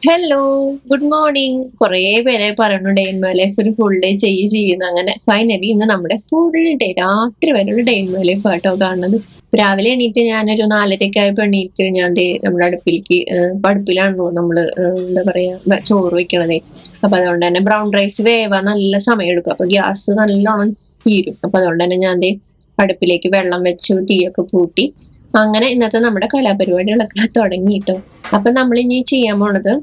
Hello, good morning. കുറേ പേരെ പറഞ്ഞു ഡേ ഇൻ മൈ ലൈഫ് ഒരു ഫുൾ ഡേ ചെയ്യുന്നു. അങ്ങനെ ഫൈനലി ഇന്ന് നമ്മുടെ ഫുൾ ഡേ രാത്രി വരെ ഒരു ഡേ ഇൻ മൈ ലൈഫ് ആട്ടോ കാണുന്നത്. രാവിലെ എണീറ്റ് ഞാനൊരു 4:30 ആയപ്പോൾ എണീറ്റ് ഞാൻ ദേ നമ്മുടെ അടുപ്പിലേക്ക് അടുപ്പിലാണല്ലോ നമ്മള് എന്താ പറയാ ചോറ് വെക്കണതേ. അപ്പൊ അതുകൊണ്ട് തന്നെ ബ്രൗൺ റൈസ് വേവാൻ നല്ല സമയം എടുക്കും. അപ്പൊ ഗ്യാസ് നല്ലോണം തീരും. അപ്പൊ അതുകൊണ്ട് തന്നെ ഞാൻ ദേ അടുപ്പിലേക്ക് വെള്ളം വെച്ചു, തീയൊക്കെ പൂട്ടി. അങ്ങനെ ഇന്നത്തെ നമ്മുടെ കലാപരിപാടികളൊക്കെ തുടങ്ങിട്ടോ. അപ്പൊ നമ്മൾ ഇനി ചെയ്യാൻ പോണത്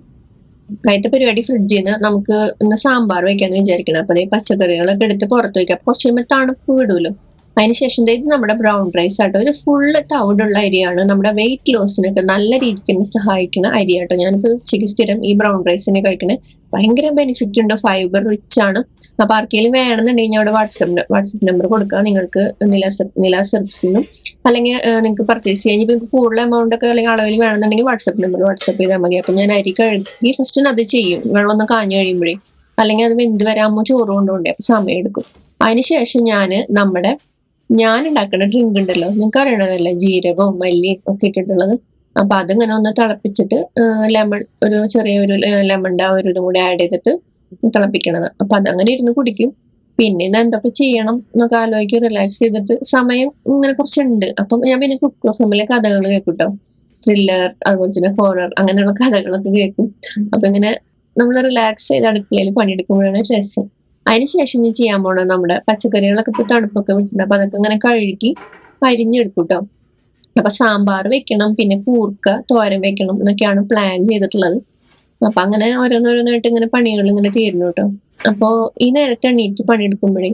ആദ്യത്തെ പരിപാടി ഫ്രിഡ്ജിൽ നിന്ന് നമുക്ക് ഇന്ന് സാമ്പാർ വെക്കാന്ന് വിചാരിക്കണം. അപ്പൊ ഈ പച്ചക്കറികളൊക്കെ എടുത്ത് പുറത്ത് വെക്കാം. അപ്പൊ കുറച്ച് കഴിയുമ്പോൾ തണുപ്പ് വിടുമല്ലോ. അതിനുശേഷം ഇത് നമ്മുടെ ബ്രൗൺ റൈസ് ആട്ടോ. ഇത് ഫുള്ള് തവിടുള്ള അരിയാണ്. നമ്മുടെ വെയിറ്റ് ലോസിനൊക്കെ നല്ല രീതിക്ക് തന്നെ സഹായിക്കുന്ന അരിയാട്ടോ. ഞാനിപ്പോ ഉച്ചയ്ക്ക് സ്ഥിരം ഈ ബ്രൗൺ റൈസിനെ കഴിക്കണേ. ഭയങ്കര ബെനിഫിറ്റ് ഉണ്ട്, ഫൈബർ റിച്ച് ആണ്. അപ്പൊ ആർക്കെങ്കിലും വേണമെന്നുണ്ടെങ്കിൽ അവിടെ വാട്സപ്പ് നമ്പർ കൊടുക്കുക നിങ്ങൾക്ക്. നില സെർബ്സിൽ നിന്നും അല്ലെങ്കിൽ നിങ്ങൾക്ക് പർച്ചേസ് ചെയ്യാൻ നിങ്ങൾക്ക് കൂടുതൽ എമൗണ്ട് ഒക്കെ അല്ലെങ്കിൽ അളവിൽ വേണമെന്നുണ്ടെങ്കിൽ വാട്സപ്പ് ചെയ്താൽ മതി. അപ്പൊ ഞാൻ അരി കഴുകി ഫസ്റ്റ് അത് ചെയ്യും, വെള്ളം ഒന്ന് കാഞ്ഞു കഴിയുമ്പോഴേ. അല്ലെങ്കിൽ അത് വെന്ത് വരാമോ ചോറ് കൊണ്ടുപോണ്ടേ, അപ്പൊ സമയം എടുക്കും. അതിനുശേഷം ഞാൻ ഉണ്ടാക്കുന്ന ഡ്രിങ്ക് ഉണ്ടല്ലോ, നിങ്ങൾക്ക് അറിയണതല്ലേ, ജീരകവും മല്ലിയും ഒക്കെ ഇട്ടിട്ടുള്ളത്. അപ്പൊ അതിങ്ങനെ ഒന്ന് തിളപ്പിച്ചിട്ട് ഒരു ചെറിയൊരു ലെമണിന്റെ ആ ഒരു ഇതും കൂടി ആഡ് ചെയ്തിട്ട് തിളപ്പിക്കണത്. അപ്പൊ അതങ്ങനെ ഇരുന്ന് കുടിക്കും. പിന്നെ ഇന്ന് എന്തൊക്കെ ചെയ്യണം എന്നൊക്കെ ആലോചിച്ച് റിലാക്സ് ചെയ്തിട്ട് സമയം ഇങ്ങനെ കുറച്ചുണ്ട്. അപ്പൊ ഞാൻ പിന്നെ കുക്ക് എഫ്എമ്മിലെ കഥകൾ കേൾക്കും കേട്ടോ. ത്രില്ലർ, അതുപോലെ തന്നെ ഹൊറർ, അങ്ങനെയുള്ള കഥകളൊക്കെ കേൾക്കും. അപ്പൊ ഇങ്ങനെ നമ്മൾ റിലാക്സ് ചെയ്ത് അടുക്കളയിൽ പണിയെടുക്കുമ്പോഴാണ് രസം. അതിനുശേഷം ഞാൻ ചെയ്യാൻ പോണത് നമ്മുടെ പച്ചക്കറികളൊക്കെ ഇപ്പൊ തണുപ്പൊക്കെ വിളിച്ചിട്ടുണ്ട്. അപ്പൊ അതൊക്കെ ഇങ്ങനെ കഴുകി അരിഞ്ഞെടുക്കും കേട്ടോ. അപ്പൊ സാമ്പാർ വെക്കണം, പിന്നെ കൂർക്ക തോരൻ വെക്കണം എന്നൊക്കെയാണ് പ്ലാൻ ചെയ്തിട്ടുള്ളത്. അപ്പൊ അങ്ങനെ ഓരോന്നോരോന്നായിട്ട് ഇങ്ങനെ പണികൾ ഇങ്ങനെ തീരുന്നു കേട്ടോ. അപ്പോ ഈ നേരത്തെ എണീറ്റ് പണിയെടുക്കുമ്പോഴേ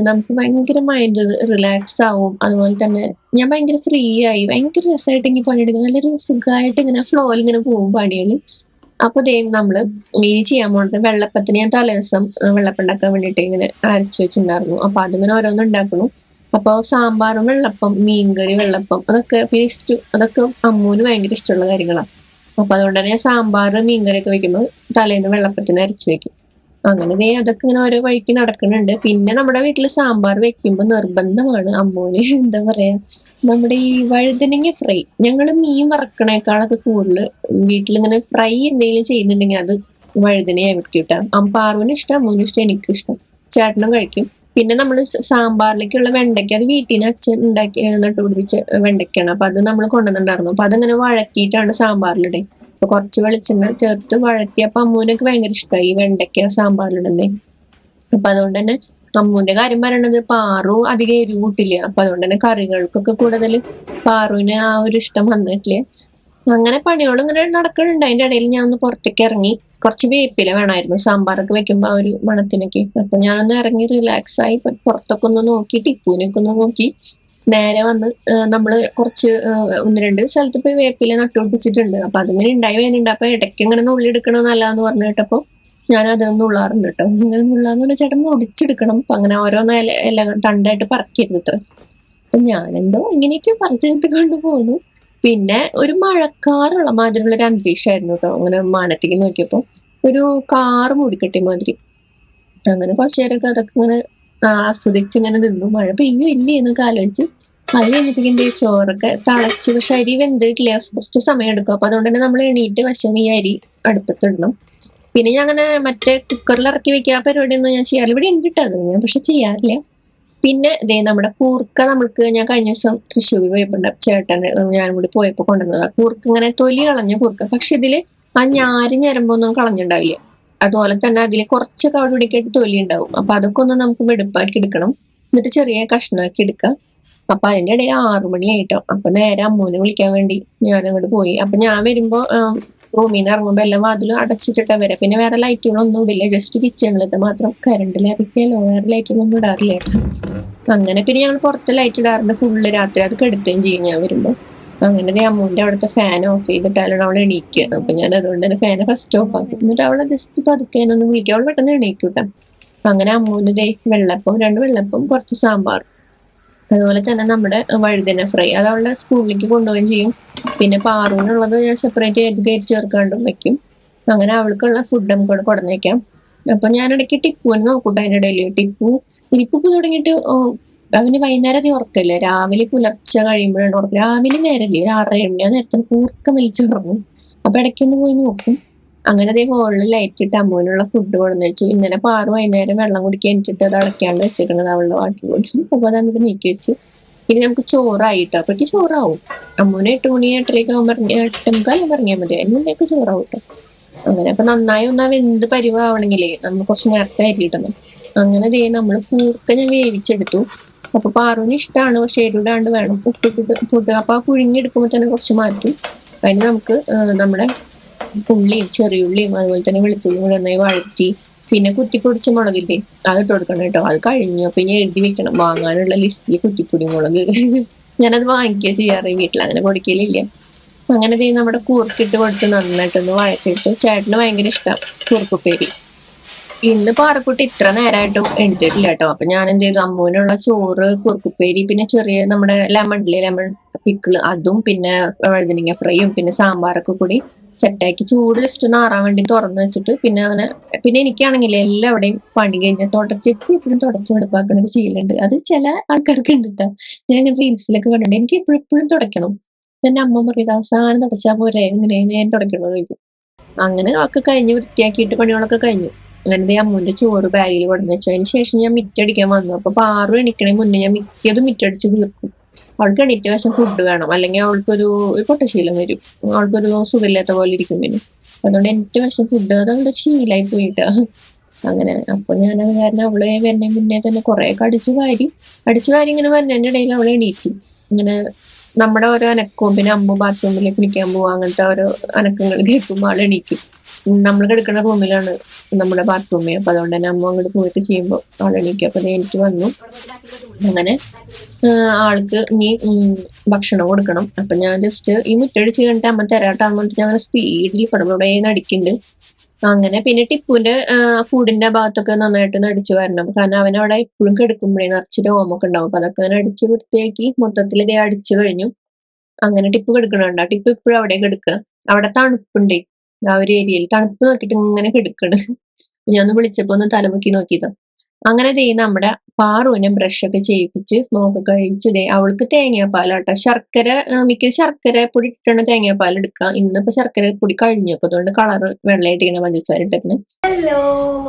നമുക്ക് ഭയങ്കര മൈൻഡ് റിലാക്സ് ആവും. അതുപോലെ തന്നെ ഞാൻ ഭയങ്കര ഫ്രീ ആയി ഭയങ്കര രസമായിട്ട് ഇങ്ങനെ പണിയെടുക്കും. നല്ലൊരു സുഖമായിട്ട് ഇങ്ങനെ ഫ്ലോയിൽ ഇങ്ങനെ പോകും പണികൾ. അപ്പൊ നമ്മള് മീൻ ചെയ്യാൻ പോണത് വെള്ളപ്പത്തിന് ഞാൻ തലേദിവസം വെള്ളപ്പം ഉണ്ടാക്കാൻ വേണ്ടിയിട്ട് ഇങ്ങനെ അരച്ചു വെച്ചിട്ടുണ്ടായിരുന്നു. അപ്പൊ അതിങ്ങനെ ഓരോന്നും ഉണ്ടാക്കുന്നു. അപ്പൊ സാമ്പാറും വെള്ളപ്പം, മീൻകറി, വെള്ളപ്പം, അതൊക്കെ പിന്നെ അതൊക്കെ അമ്മൂന് ഭയങ്കര ഇഷ്ടമുള്ള കാര്യങ്ങളാണ്. അപ്പൊ അതുകൊണ്ട് തന്നെ ഞാൻ സാമ്പാർ മീൻകറി ഒക്കെ വെക്കുമ്പോൾ തലേന്ന് വെള്ളപ്പത്തിന് അരച്ചു വെക്കും. അങ്ങനെ അതൊക്കെ ഇങ്ങനെ ഓരോ വഴിക്ക് നടക്കുന്നുണ്ട്. പിന്നെ നമ്മുടെ വീട്ടിൽ സാമ്പാർ വെക്കുമ്പോൾ നിർബന്ധമാണ് അമ്മൂന് എന്താ പറയാ, നമ്മുടെ ഈ വഴുതനങ്ങ ഫ്രൈ. ഞങ്ങള് മീൻ വറക്കണേക്കാളൊക്കെ കൂടുതൽ വീട്ടിലിങ്ങനെ ഫ്രൈ എന്തെങ്കിലും ചെയ്യുന്നുണ്ടെങ്കിൽ അത് വഴുതനയായി വെക്കൂട്ടാ. പാറുവിന് ഇഷ്ടം, അമ്മൂന് ഇഷ്ടം, എനിക്കും ഇഷ്ടം, ചേട്ടനും കഴിക്കും. പിന്നെ നമ്മൾ സാമ്പാറിലേക്കുള്ള വെണ്ടയ്ക്ക അത് വീട്ടിൽ നിന്ന് അച്ഛൻ ഉണ്ടാക്കി നട്ടുപിടിപ്പിച്ച വെണ്ടയ്ക്കാണ്. അപ്പൊ അത് നമ്മൾ കൊണ്ടുവന്നിട്ടുണ്ടായിരുന്നു. അപ്പൊ അതങ്ങനെ വഴറ്റിയിട്ടാണ് സാമ്പാറിലിടെ. അപ്പൊ കുറച്ച് വെളിച്ചെണ്ണ ചേർത്ത് വഴറ്റിയപ്പോ അമ്മൂനൊക്കെ ഭയങ്കര ഇഷ്ടമായി ഈ വെണ്ടയ്ക്ക സാമ്പാറിലിടുന്നേ. അപ്പൊ അതുകൊണ്ട് തന്നെ അമ്മൂന്റെ കാര്യം പറയണത്, പാറു അധികം എരിവ് കൂട്ടില്ല. അപ്പൊ അതുകൊണ്ട് തന്നെ കറികൾക്കൊക്കെ കൂടുതൽ പാറുവിന് ആ ഒരു ഇഷ്ടം വന്നിട്ടില്ല. അങ്ങനെ പണികളും ഇങ്ങനെ നടക്കുന്നുണ്ട്. അതിന്റെ ഇടയിൽ ഞാൻ ഒന്ന് പുറത്തേക്ക് ഇറങ്ങി. കുറച്ച് വേപ്പില വേണമായിരുന്നു സാമ്പാറൊക്കെ വെക്കുമ്പോ ആ ഒരു മണത്തിനൊക്കെ. അപ്പൊ ഞാനൊന്ന് ഇറങ്ങി റിലാക്സ് ആയി പുറത്തൊക്കെ ഒന്ന് നോക്കി, ടിപ്പൂനൊക്കെ ഒന്ന് നോക്കി നേരെ വന്ന് നമ്മള് കുറച്ച് ഒന്ന് രണ്ട് സ്ഥലത്ത് പോയി വേപ്പില നട്ടുപിടിപ്പിച്ചിട്ടുണ്ട്. അപ്പൊ അതിങ്ങനെ ഉണ്ടായി വരുന്നുണ്ട്. അപ്പൊ ഇടയ്ക്ക് ഇങ്ങനെ നുള്ളിയെടുക്കണത് നല്ലതെന്ന് പറഞ്ഞു കേട്ടപ്പോ ഞാൻ അതൊന്നും നുള്ളാറുണ്ട് കേട്ടോ. ഇങ്ങനെ നുള്ളാന്ന് പറഞ്ഞാൽ ചേട്ടൻ ഒടിച്ചെടുക്കണം. അപ്പൊ അങ്ങനെ ഓരോന്ന് ഇല തണ്ടായിട്ട് പറക്കിയിരുന്നു ഇത്ര. അപ്പൊ ഞാനെന്തോ ഇങ്ങനെയൊക്കെ പറിച്ചെടുത്ത് കൊണ്ടുപോകുന്നു. പിന്നെ ഒരു മഴക്കാറുള്ള മാതിരിയുള്ള ഒരു അന്തരീക്ഷമായിരുന്നു കേട്ടോ. അങ്ങനെ മാനത്തേക്ക് നോക്കിയപ്പോ ഒരു കാറ് മൂടിക്കെട്ടിയ മാതിരി. അങ്ങനെ കുറച്ചു നേരമൊക്കെ അതൊക്കെ ഇങ്ങനെ ആസ്വദിച്ച് ഇങ്ങനെ നിന്നു. മഴ പെയ്യോ ഇല്ലേ എന്നൊക്കെ ആലോചിച്ച് അത് കഴിഞ്ഞപ്പോഴേക്കും എന്റെ ചോറൊക്കെ തിളച്ച്. പക്ഷെ അരി വെന്തിട്ടില്ല, കുറച്ച് സമയം എടുക്കും. അപ്പൊ അതുകൊണ്ട് തന്നെ നമ്മൾ എണീറ്റ് വശം ഈ അരി അടുപ്പത്തിടണം. പിന്നെ ഞാൻ അങ്ങനെ മറ്റേ കുക്കറിൽ ഇറക്കി വെക്കുക പരിപാടിയൊന്നും ഞാൻ ചെയ്യാറില്ല. ഇവിടെ ഉണ്ട് കേട്ടോ, അത് ഞാൻ പക്ഷെ ചെയ്യാറില്ല. പിന്നെ നമ്മുടെ കൂർക്ക ഞാൻ കഴിഞ്ഞ ദിവസം തൃശ്ശൂർ പോയപ്പോ ചേട്ടന് ഞാനും കൂടി പോയപ്പോ കൊണ്ടുവന്നതാ കൂർക്ക. ഇങ്ങനെ തൊലി കളഞ്ഞ കൂർക്ക. പക്ഷെ ഇതില് ആ ഞരമ്പൊന്നും കളഞ്ഞിണ്ടാവില്ല. അതുപോലെ തന്നെ അതിൽ കുറച്ച് കവടുപിടിക്കായിട്ട് തൊലി ഉണ്ടാവും. അപ്പൊ അതൊക്കെ ഒന്ന് നമുക്ക് വെടുപ്പാക്കി എടുക്കണം. എന്നിട്ട് ചെറിയ കഷ്ണമാക്കി എടുക്കാം. അപ്പൊ അതിന്റെ ഇടയിൽ 6 മണിയായിട്ടോ. അപ്പൊ നേരെ അമ്മൂനെ വിളിക്കാൻ വേണ്ടി ഞാൻ അങ്ങോട്ട് പോയി. അപ്പൊ ഞാൻ വരുമ്പോ റൂമിൽ നിന്ന് ഇറങ്ങുമ്പോ എല്ലാം വാതിലും അടച്ചിട്ടിട്ടാ വരാം. പിന്നെ വേറെ ലൈറ്റുകളൊന്നും ഇടില്ല, ജസ്റ്റ് കിച്ചണിലത്തെ മാത്രം കറണ്ട് ലാഭിക്കാലോ, വേറെ ലൈറ്റുകളൊന്നും ഇടാറില്ല കേട്ടോ. അങ്ങനെ പിന്നെ ഞങ്ങൾ പുറത്ത് ലൈറ്റ് ഇടാറുണ്ട് ഫുള്ള് രാത്രി. അത് കെടുത്തുകയും ചെയ്യും ഞാൻ വരുമ്പോ. അങ്ങനെ അമ്മൂന്റെ അവിടുത്തെ ഫാൻ ഓഫ് ചെയ്തിട്ടാണ് അവൾ എണീക്കുക. അപ്പൊ ഞാൻ അതുകൊണ്ട് തന്നെ ഫാന് ഫസ്റ്റ് ഓഫ് ആക്കി. എന്നിട്ട് അവളെ ജസ്റ്റ് പതുക്കാനൊന്ന് വിളിക്കുക. അവൾ പെട്ടെന്ന് എണീക്കൂട്ടാ. അങ്ങനെ അമ്മൂന് വെള്ളപ്പം, 2 വെള്ളപ്പം, കുറച്ച് സാമ്പാർ, അതുപോലെ തന്നെ നമ്മുടെ വഴുതന ഫ്രൈ അത് അവളുടെ സ്കൂളിലേക്ക് കൊണ്ടുപോവുകയും ചെയ്യും. പിന്നെ പാറൂനുള്ളത് ഞാൻ സെപ്പറേറ്റ് ചെയ്ത് കയറ്റി ചേർക്കാണ്ടും വെക്കും. അങ്ങനെ അവൾക്കുള്ള ഫുഡ് നമുക്ക് ഇവിടെ കൊടുന്നേക്കാം. അപ്പൊ ഞാൻ ഇടയ്ക്ക് ടിപ്പുവിനെ നോക്കൂട്ടോ. അതിന്റെ ഇടയിൽ ഇനിയിപ്പോ തുടങ്ങിയിട്ട് അവന് വൈകുന്നേരം അധികം ഉറക്കല്ലേ, രാവിലെ പുലർച്ചെ കഴിയുമ്പോഴാണ് ഉറക്കം. രാവിലെ നേരല്ലേ, ഒരു 6-7 മണി ആ നേരത്തെ കൂർക്കം വലിച്ചുറങ്ങും. അപ്പൊ ഇടയ്ക്കൊന്ന് പോയി നോക്കും. അങ്ങനെ അതേ ഹോളിൽ ലൈറ്റ് ഇട്ട് അമ്മുവിനുള്ള ഫുഡ് കൊണ്ടുവന്ന് വെച്ചു. ഇന്നലെ പാറു വൈകുന്നേരം വെള്ളം കുടിക്കാൻ ഇട്ടിട്ട് അത് അടയ്ക്കാണ്ട് വെച്ചേക്കണത് അവളുടെ വാട്ടർ ബോട്ടിൽ. അപ്പൊ അത് നമുക്ക് നീക്കി വെച്ചു. ഇനി നമുക്ക് ചോറായിട്ടോ. അപ്പൊക്ക് ചോറാവും. അമ്മുവിന് 8 മണി 8:30 ആകുമ്പോൾ 8:45 പറഞ്ഞാൽ മതി. അതിന് മുന്നേക്ക് ചോറാവും കേട്ടോ. അങ്ങനെ അപ്പൊ നന്നായി ഒന്നാ വെന്ത് പരിവാവണെങ്കിലേ നമ്മൾ കുറച്ച് നേരത്തെ അരിയിടണം. അങ്ങനെ ദേ നമ്മള് കൂർക്ക ഞാൻ വേവിച്ചെടുത്തു. അപ്പൊ പാറുവിന് ഇഷ്ടമാണ്, പക്ഷെ എരിവിടാണ്ട് വേണം. ഉപ്പിട്ട് അപ്പൊ ആ കുഴിഞ്ഞെടുക്കുമ്പോൾ തന്നെ കുറച്ച് മാറ്റും. അതിന് നമുക്ക് നമ്മുടെ ഉള്ളിയും ചെറിയുള്ളിയും അതുപോലെ തന്നെ വെളുത്തുള്ളിയും കൂടെ നന്നായി വഴറ്റി, പിന്നെ കുത്തിപ്പൊടിച്ച മുളകില്ലേ അതിട്ട് കൊടുക്കണം കേട്ടോ. അത് കഴിഞ്ഞു. അപ്പൊ ഇനി എഴുതി വെക്കണം വാങ്ങാനുള്ള ലിസ്റ്റിൽ കുത്തിപ്പൊടി മുളക്. ഞാനത് വാങ്ങിക്കുക ചെയ്യാറ് വീട്ടിൽ, അങ്ങനെ പൊടിക്കലില്ല. അങ്ങനെ നമ്മുടെ കൂർക്കിട്ട് കൊടുത്ത് നന്നായിട്ടൊന്ന് വഴച്ചിട്ട് ചേട്ടന് ഭയങ്കര ഇഷ്ടം കൂർക്കുപ്പേരി. ഇന്ന് പാറക്കുട്ടി ഇത്ര നേരമായിട്ടും എടുത്തിട്ടില്ല കേട്ടോ. അപ്പൊ ഞാൻ എന്ത് ചെയ്തു, അമ്മുവിനുള്ള ചോറ്, കുറുക്കുപ്പേരി, പിന്നെ ചെറിയ നമ്മുടെ ലെമൺ പിക്കിള് അതും, പിന്നെ വഴുതനങ്ങ ഫ്രൈയും, പിന്നെ സാമ്പാറൊക്കെ കൂടി സെറ്റാക്കി ചൂട് ജസ്റ്റ് ഒന്ന് ആറാൻ വേണ്ടി തുറന്നു വെച്ചിട്ട്, പിന്നെ എനിക്കാണെങ്കിൽ എല്ലാവിടെയും പണി കഴിഞ്ഞാൽ എപ്പോഴും തുടച്ച് വെടുപ്പാക്കുന്ന ഒരു ശീലമുണ്ട്. അത് ചില ആൾക്കാർക്ക് ഉണ്ട് കേട്ടോ. ഞാൻ ഇങ്ങനെ റീൽസിലൊക്കെ കണ്ടിട്ടുണ്ട്. എനിക്ക് എപ്പോഴും തുടയ്ക്കണം. എന്റെ അമ്മ പറയും അവസാനം തുടച്ചാൽ പോരെ, ഇങ്ങനെ ഞാൻ തുടയ്ക്കണമെന്ന് ചോദിക്കും. അങ്ങനെ ഒക്കെ കഴിഞ്ഞ് വൃത്തിയാക്കിയിട്ട് പണികളൊക്കെ കഴിഞ്ഞു. അങ്ങനെ അമ്മുവിന്റെ ചോറ് ബാഗിൽ കൊണ്ടുവന്ന് വെച്ചു. അതിന് ശേഷം ഞാൻ മിറ്റടിക്കാൻ വന്നു. അപ്പൊ പാറു എണിക്കണേ മുന്നേ ഞാൻ മിക്കതും മിറ്റടിച്ച് തീർക്കും. അവൾക്ക് എണീറ്റ വശം ഫുഡ് വേണം, അല്ലെങ്കിൽ അവൾക്കൊരു പൊട്ടശീലം വരും. അവൾക്കൊരു സുഖമില്ലാത്ത പോലെ ഇരിക്കും. പിന്നെ അതുകൊണ്ട് എണീറ്റ വശം ഫുഡ് അതുകൊണ്ട് ശീലായി പോയിട്ടാ. അങ്ങനെ അപ്പൊ ഞാനത് കാരണം അവള് വരുന്ന മുന്നേ തന്നെ കുറെ അടിച്ചു വാരി ഇങ്ങനെ വരുന്നതിന്റെ ഇടയിൽ അവളെ എണീറ്റു. ഇങ്ങനെ നമ്മുടെ ഓരോ അനക്കവും, പിന്നെ അമ്മ ബാത്റൂമിലേക്ക് കുളിക്കാൻ പോവുക, അങ്ങനത്തെ ഓരോ അനക്കങ്ങൾ കേൾക്കുമ്പോൾ ആൾ എണീക്കും. നമ്മൾ കിടക്കുന്ന റൂമിലാണ് നമ്മുടെ ബാത്റൂമിൽ. അപ്പൊ അതുകൊണ്ട് തന്നെ അമ്മ അങ്ങോട്ട് പോയിട്ട് ചെയ്യുമ്പോൾ ആൾ എണീക്കും. അപ്പൊ എനിക്ക് വന്നു. അങ്ങനെ ആൾക്ക് ഇനി ഭക്ഷണം കൊടുക്കണം. അപ്പൊ ഞാൻ ജസ്റ്റ് ഈ മുറ്റടിച്ച് കഴിഞ്ഞിട്ട് അമ്മ തരാട്ടാന്ന് പറഞ്ഞിട്ട് ഞാൻ സ്പീഡിൽ ഇവിടെ നടിക്കുന്നുണ്ട്. അങ്ങനെ പിന്നെ ടിപ്പുവിന്റെ കൂടിന്റെ ഭാഗത്തൊക്കെ നന്നായിട്ട് നടിച്ചു വരണം. കാരണം അവനവിടെ എപ്പോഴും കിടക്കുമ്പോഴേ നിറച്ച് രോമൊക്കെ ഉണ്ടാവും. അപ്പൊ അതൊക്കെ അടിച്ച് വൃത്തിയാക്കി മൊത്തത്തിൽ ഇതേ അടിച്ചു കഴിഞ്ഞു. അങ്ങനെ ടിപ്പ് കിടക്കണുണ്ട. ടിപ്പ് ഇപ്പോഴും അവിടെ കിടക്കുക. അവിടെ തണുപ്പുണ്ടേ, ആ ഒരു ഏരിയയിൽ തണുപ്പ് നോക്കിയിട്ട് ഇങ്ങനെ കിടക്കണ്. ഞാൻ ഒന്ന് വിളിച്ചപ്പോ ഒന്ന് തലമുക്കി നോക്കിയതാ. അങ്ങനെ നമ്മുടെ പാറുവിനെ ബ്രഷൊക്കെ ചെയ്യിപ്പിച്ച് മോക്ക് കഴിച്ച് അവൾക്ക് തേങ്ങാപ്പാലാട്ടോ. മിക്ക ശർക്കര പൊടി ഇട്ടാണ് തേങ്ങാപ്പാൽ എടുക്കുക. ഇന്നിപ്പോ ശർക്കര പൊടി കഴിഞ്ഞു. അപ്പൊ അതുകൊണ്ട് കളറ് വെള്ളമായിട്ട് ഇങ്ങനെ പഞ്ചസാര ഇട്ടേക്കണ്. ഹലോ,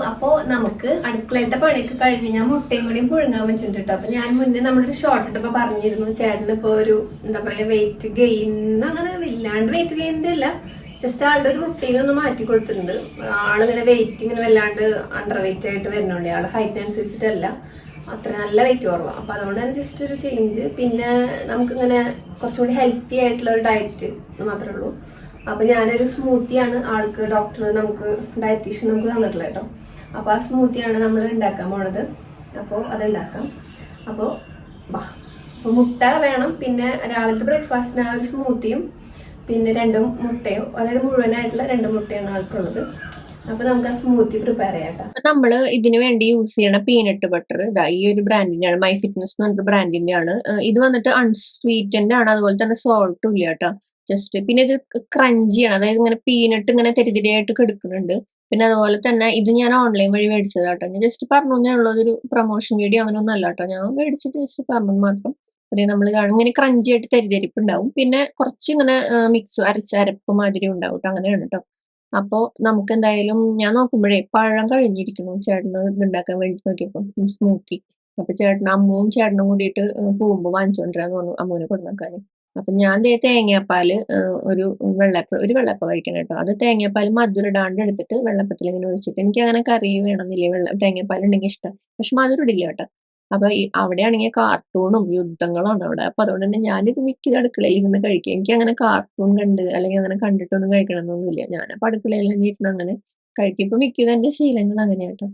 അപ്പൊ നമുക്ക് അടുക്കളത്തെ പണിയൊക്കെ കഴിഞ്ഞ് ഞാൻ മുട്ടയും കൂടിയും പുഴുങ്ങാൻ വെച്ചിട്ടുണ്ട്. അപ്പൊ ഞാൻ മുന്നേ നമ്മളൊരു ഷോർട്ട് ഇട്ടപ്പോ പറഞ്ഞിരുന്നു ചേട്ടന് ഇപ്പൊ ഒരു എന്താ പറയാ വെയിറ്റ് ഗെയിൻ, അങ്ങനെ വല്ലാണ്ട് വെയിറ്റ് ഗെയിൻ്റെ അല്ല, ജസ്റ്റ് ആളുടെ ഒരു റുട്ടീൻ ഒന്ന് മാറ്റി കൊടുത്തിട്ടുണ്ട്. ആളിങ്ങനെ വെയിറ്റ് ഇങ്ങനെ വല്ലാണ്ട് അണ്ടർ വെയിറ്റ് ആയിട്ട് വരുന്നുണ്ട്. ആള് ഹൈറ്റ് അനുസരിച്ചിട്ടല്ല, അത്ര നല്ല വെയിറ്റ് കുറവാണ്. അപ്പൊ അതുകൊണ്ടാണ് ജസ്റ്റ് ഒരു ചേഞ്ച്. പിന്നെ നമുക്കിങ്ങനെ കുറച്ചുകൂടി ഹെൽത്തി ആയിട്ടുള്ള ഒരു ഡയറ്റ് മാത്രമേ ഉള്ളൂ. അപ്പൊ ഞാനൊരു സ്മൂത്തിയാണ് ആൾക്ക് ഡോക്ടർ നമുക്ക് ഡയറ്റീഷ്യൻ നമുക്ക് തന്നിട്ടുള്ളത് കേട്ടോ. അപ്പൊ ആ സ്മൂത്തിയാണ് നമ്മൾ ഉണ്ടാക്കാൻ പോണത്. അപ്പോൾ അത് ഉണ്ടാക്കാം. അപ്പോൾ മുട്ട വേണം. പിന്നെ രാവിലത്തെ ബ്രേക്ക്ഫാസ്റ്റിന് ആ ഒരു സ്മൂത്തിയും, പിന്നെ 2 മുട്ടയോ, അതായത് മുഴുവനായിട്ടുള്ള 2 മുട്ടയാണ് ആൾക്കുള്ളത്. അപ്പൊ നമുക്ക് ആ സ്മൂത്തി പ്രിപ്പയർ ചെയ്യാം. നമ്മള് ഇതിന് വേണ്ടി യൂസ് ചെയ്യണ പീനട്ട് ബട്ടർ ഇതാ ഈ ഒരു ബ്രാൻഡിന്റെ ആണ്, മൈ ഫിറ്റ്നസ് എന്ന് പറഞ്ഞ ബ്രാൻഡിന്റെ ആണ്. ഇത് വന്നിട്ട് അൺസ്വീറ്റൻഡ് ആണ്, അതുപോലെ തന്നെ സോൾട്ടും ഇല്ല കേട്ടോ. ജസ്റ്റ് പിന്നെ ഇത് ക്രഞ്ചിയാണ്, അതായത് ഇങ്ങനെ പീനട്ട് ഇങ്ങനെ തെരിതിരിയായിട്ട് കിടക്കുന്നുണ്ട്. പിന്നെ അതുപോലെ തന്നെ ഇത് ഞാൻ ഓൺലൈൻ വഴി മേടിച്ചതാട്ടോ. ഞാൻ ജസ്റ്റ് പറഞ്ഞേ ഉള്ളതൊരു പ്രൊമോഷൻ വീഡിയോ അങ്ങനൊന്നും അല്ല കേട്ടോ. ഞാൻ മേടിച്ചിട്ട് ജസ്റ്റ് പറഞ്ഞു മാത്രം. അതെ, നമ്മൾ ഇങ്ങനെ ക്രഞ്ചി ആയിട്ട് തരിതരിപ്പ് ഉണ്ടാവും. പിന്നെ കുറച്ച് ഇങ്ങനെ മിക്സ് അരപ്പ് മാതിരി ഉണ്ടാവും. അങ്ങനെയാണ് കേട്ടോ. അപ്പോ നമുക്ക് എന്തായാലും ഞാൻ നോക്കുമ്പോഴേ പഴം കഴിഞ്ഞിരിക്കുന്നു. ചേട്ടന് ഇതുണ്ടാക്കാൻ വേണ്ടി നോക്കിയപ്പോ സ്മൂത്തി. അപ്പൊ അമ്മുവും ചേട്ടനും കൂടിയിട്ട് പോകുമ്പോ വാങ്ങിച്ചോണ്ടിരാന്ന് പറഞ്ഞു അമ്മുവിനെ കൊടുക്കാൻ. അപ്പൊ ഞാൻ തേങ്ങാപ്പാല് ഒരു വെള്ളപ്പം കഴിക്കണം കേട്ടോ. അത് തേങ്ങാപ്പാൽ മധുരം ഇടാണ്ട് എടുത്തിട്ട് വെള്ളപ്പത്തിൽ ഇങ്ങനെ ഒഴിച്ചിട്ട്, എനിക്ക് അങ്ങനെ കറി വേണമെന്നില്ലേ, തേങ്ങാപ്പാൽ ഉണ്ടെങ്കിൽ ഇഷ്ടം, പക്ഷെ മധുരം ഇടില്ല കേട്ടോ. അപ്പൊ അവിടെയാണെങ്കിൽ കാർട്ടൂണും യുദ്ധങ്ങളാണ് അവിടെ. അപ്പൊ അതുകൊണ്ട് തന്നെ ഞാനിത് മിക്ക അടുക്കളയിൽ ഇരുന്ന് കഴിക്കുക. എനിക്ക് അങ്ങനെ കാർട്ടൂൺ കണ്ട് അല്ലെങ്കിൽ അങ്ങനെ കണ്ടിട്ടൊന്നും കഴിക്കണമെന്നൊന്നുമില്ല. ഞാൻ അപ്പൊ അടുക്കളയിൽ തന്നെ ഇരുന്ന് അങ്ങനെ കഴിക്കും. ഇപ്പൊ മിക്കത് എന്റെ ശീലങ്ങൾ അങ്ങനെയാട്ടോ.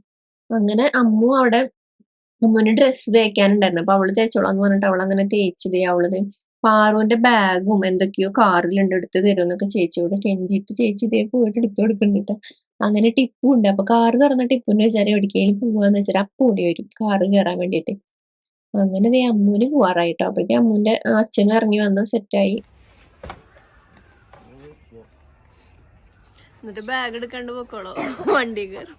അങ്ങനെ അമ്മുവിന് ഡ്രസ്സ് തേക്കാനുണ്ടായിരുന്നു. അപ്പൊ അവള് തേച്ചോളാന്ന് പറഞ്ഞിട്ട് അവൾ അങ്ങനെ തേച്ചത്. അവളത് പാറുവിന്റെ ബാഗും എന്തൊക്കെയോ കാറിലുണ്ട്, എടുത്ത് തരുമെന്നൊക്കെ ചേച്ചിയോട് കെഞ്ചിട്ട് ചേച്ചി ഇതേ പോയിട്ട് എടുത്തു കൊടുക്കുന്നുണ്ട്. അങ്ങനെ ടിപ്പും ഉണ്ട്. അപ്പൊ കാറ് തുറന്ന ടിപ്പുന്റെ വിചാരം എവിടേക്കെങ്കിലും പോവാന്ന് വെച്ചാൽ അപ്പൊ ഓടി വരും കാറ് കയറാൻ വേണ്ടിയിട്ട്. അങ്ങനെ അമ്മുവിന് പോവാറായിട്ടോ. അപ്പോഴത്തെ അമ്മുവിന്റെ അച്ഛനും ഇറങ്ങി വന്ന് സെറ്റായി. എന്നിട്ട് ബാഗ് എടുക്കാണ്ട് പോക്കോളോ വണ്ടി കയറും.